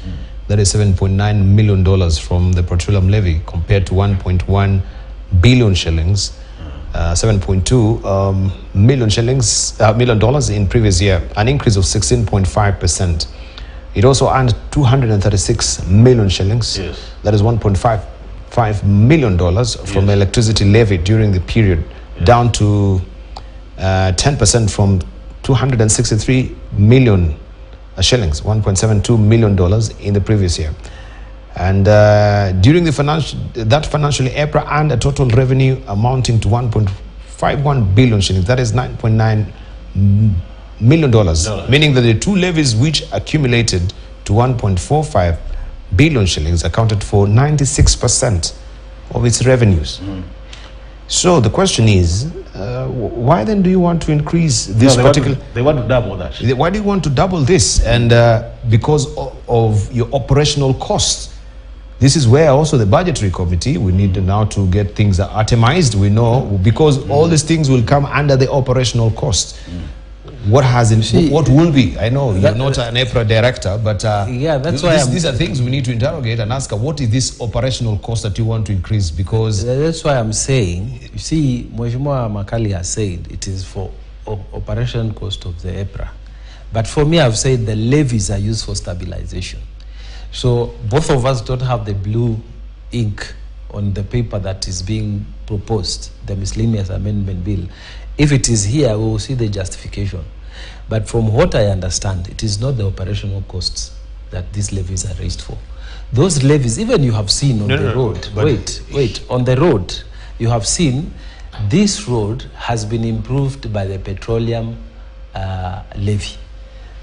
That is $7.9 million from the petroleum levy compared to 1.1 billion shillings, 7.2 million shillings, million dollars in previous year, an increase of 16.5%. It also earned 236 million shillings. Yes. That is $1.5 million from electricity levy during the period, down to 10% from 263 million shillings, $1.72 million in the previous year. And during the that financial year, April earned a total revenue amounting to 1.51 billion shillings. That is $9.9 million, meaning that the two levies which accumulated to 1.45 billion shillings accounted for 96% of its revenues. So the question is, why then do you want to increase this particular? They want to double that. Why do you want to double this? And because of your operational costs. This is where also the budgetary committee, we need now to get things atomized. We know, because all these things will come under the operational cost. What will be? I know you're not an EPRA director, but that's why these are things we need to interrogate and ask, what is this operational cost that you want to increase? Because that's why I'm saying, you see, Mheshimiwa Makali has said it is for operation cost of the EPRA. But for me, I've said the levies are used for stabilization. So both of us don't have the blue ink on the paper that is being proposed, the miscellaneous amendment bill. If it is here, we will see the justification. But from what I understand, it is not the operational costs that these levies are raised for. Those levies, even you have seen on the road, wait, on the road, you have seen this road has been improved by the petroleum levy.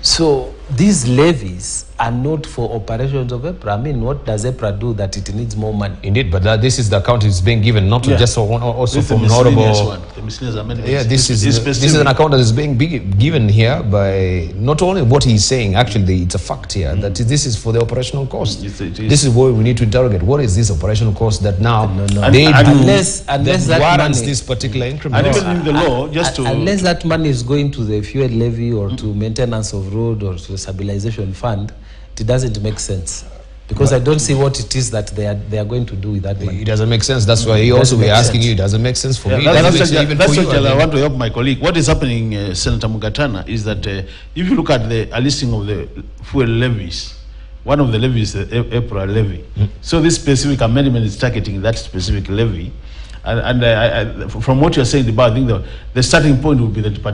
So these levies are not for operations of EPRA. I mean, what does EPRA do that it needs more money? Indeed, but this is the account is being given, not just for one, also this from honorable. This is an account that is being given here by not only what he's saying. Actually, it's a fact here that this is for the operational cost. This is what we need to interrogate. What is this operational cost that now they do? Unless that warrants money, this particular increment. And even in the law, unless that money is going to the fuel levy or to maintenance of road or to the stabilization fund, it doesn't make sense, because I don't see what it is that they are going to do with that money. It doesn't make sense. That's why he also be asking you. It doesn't make sense for me. That's what I want to help my colleague. What is happening, Senator Mugatana, is that if you look at a listing of the fuel levies, one of the levies is the EPRA levy. So this specific amendment is targeting that specific levy. And from what you're saying about, I think the starting point would be the department.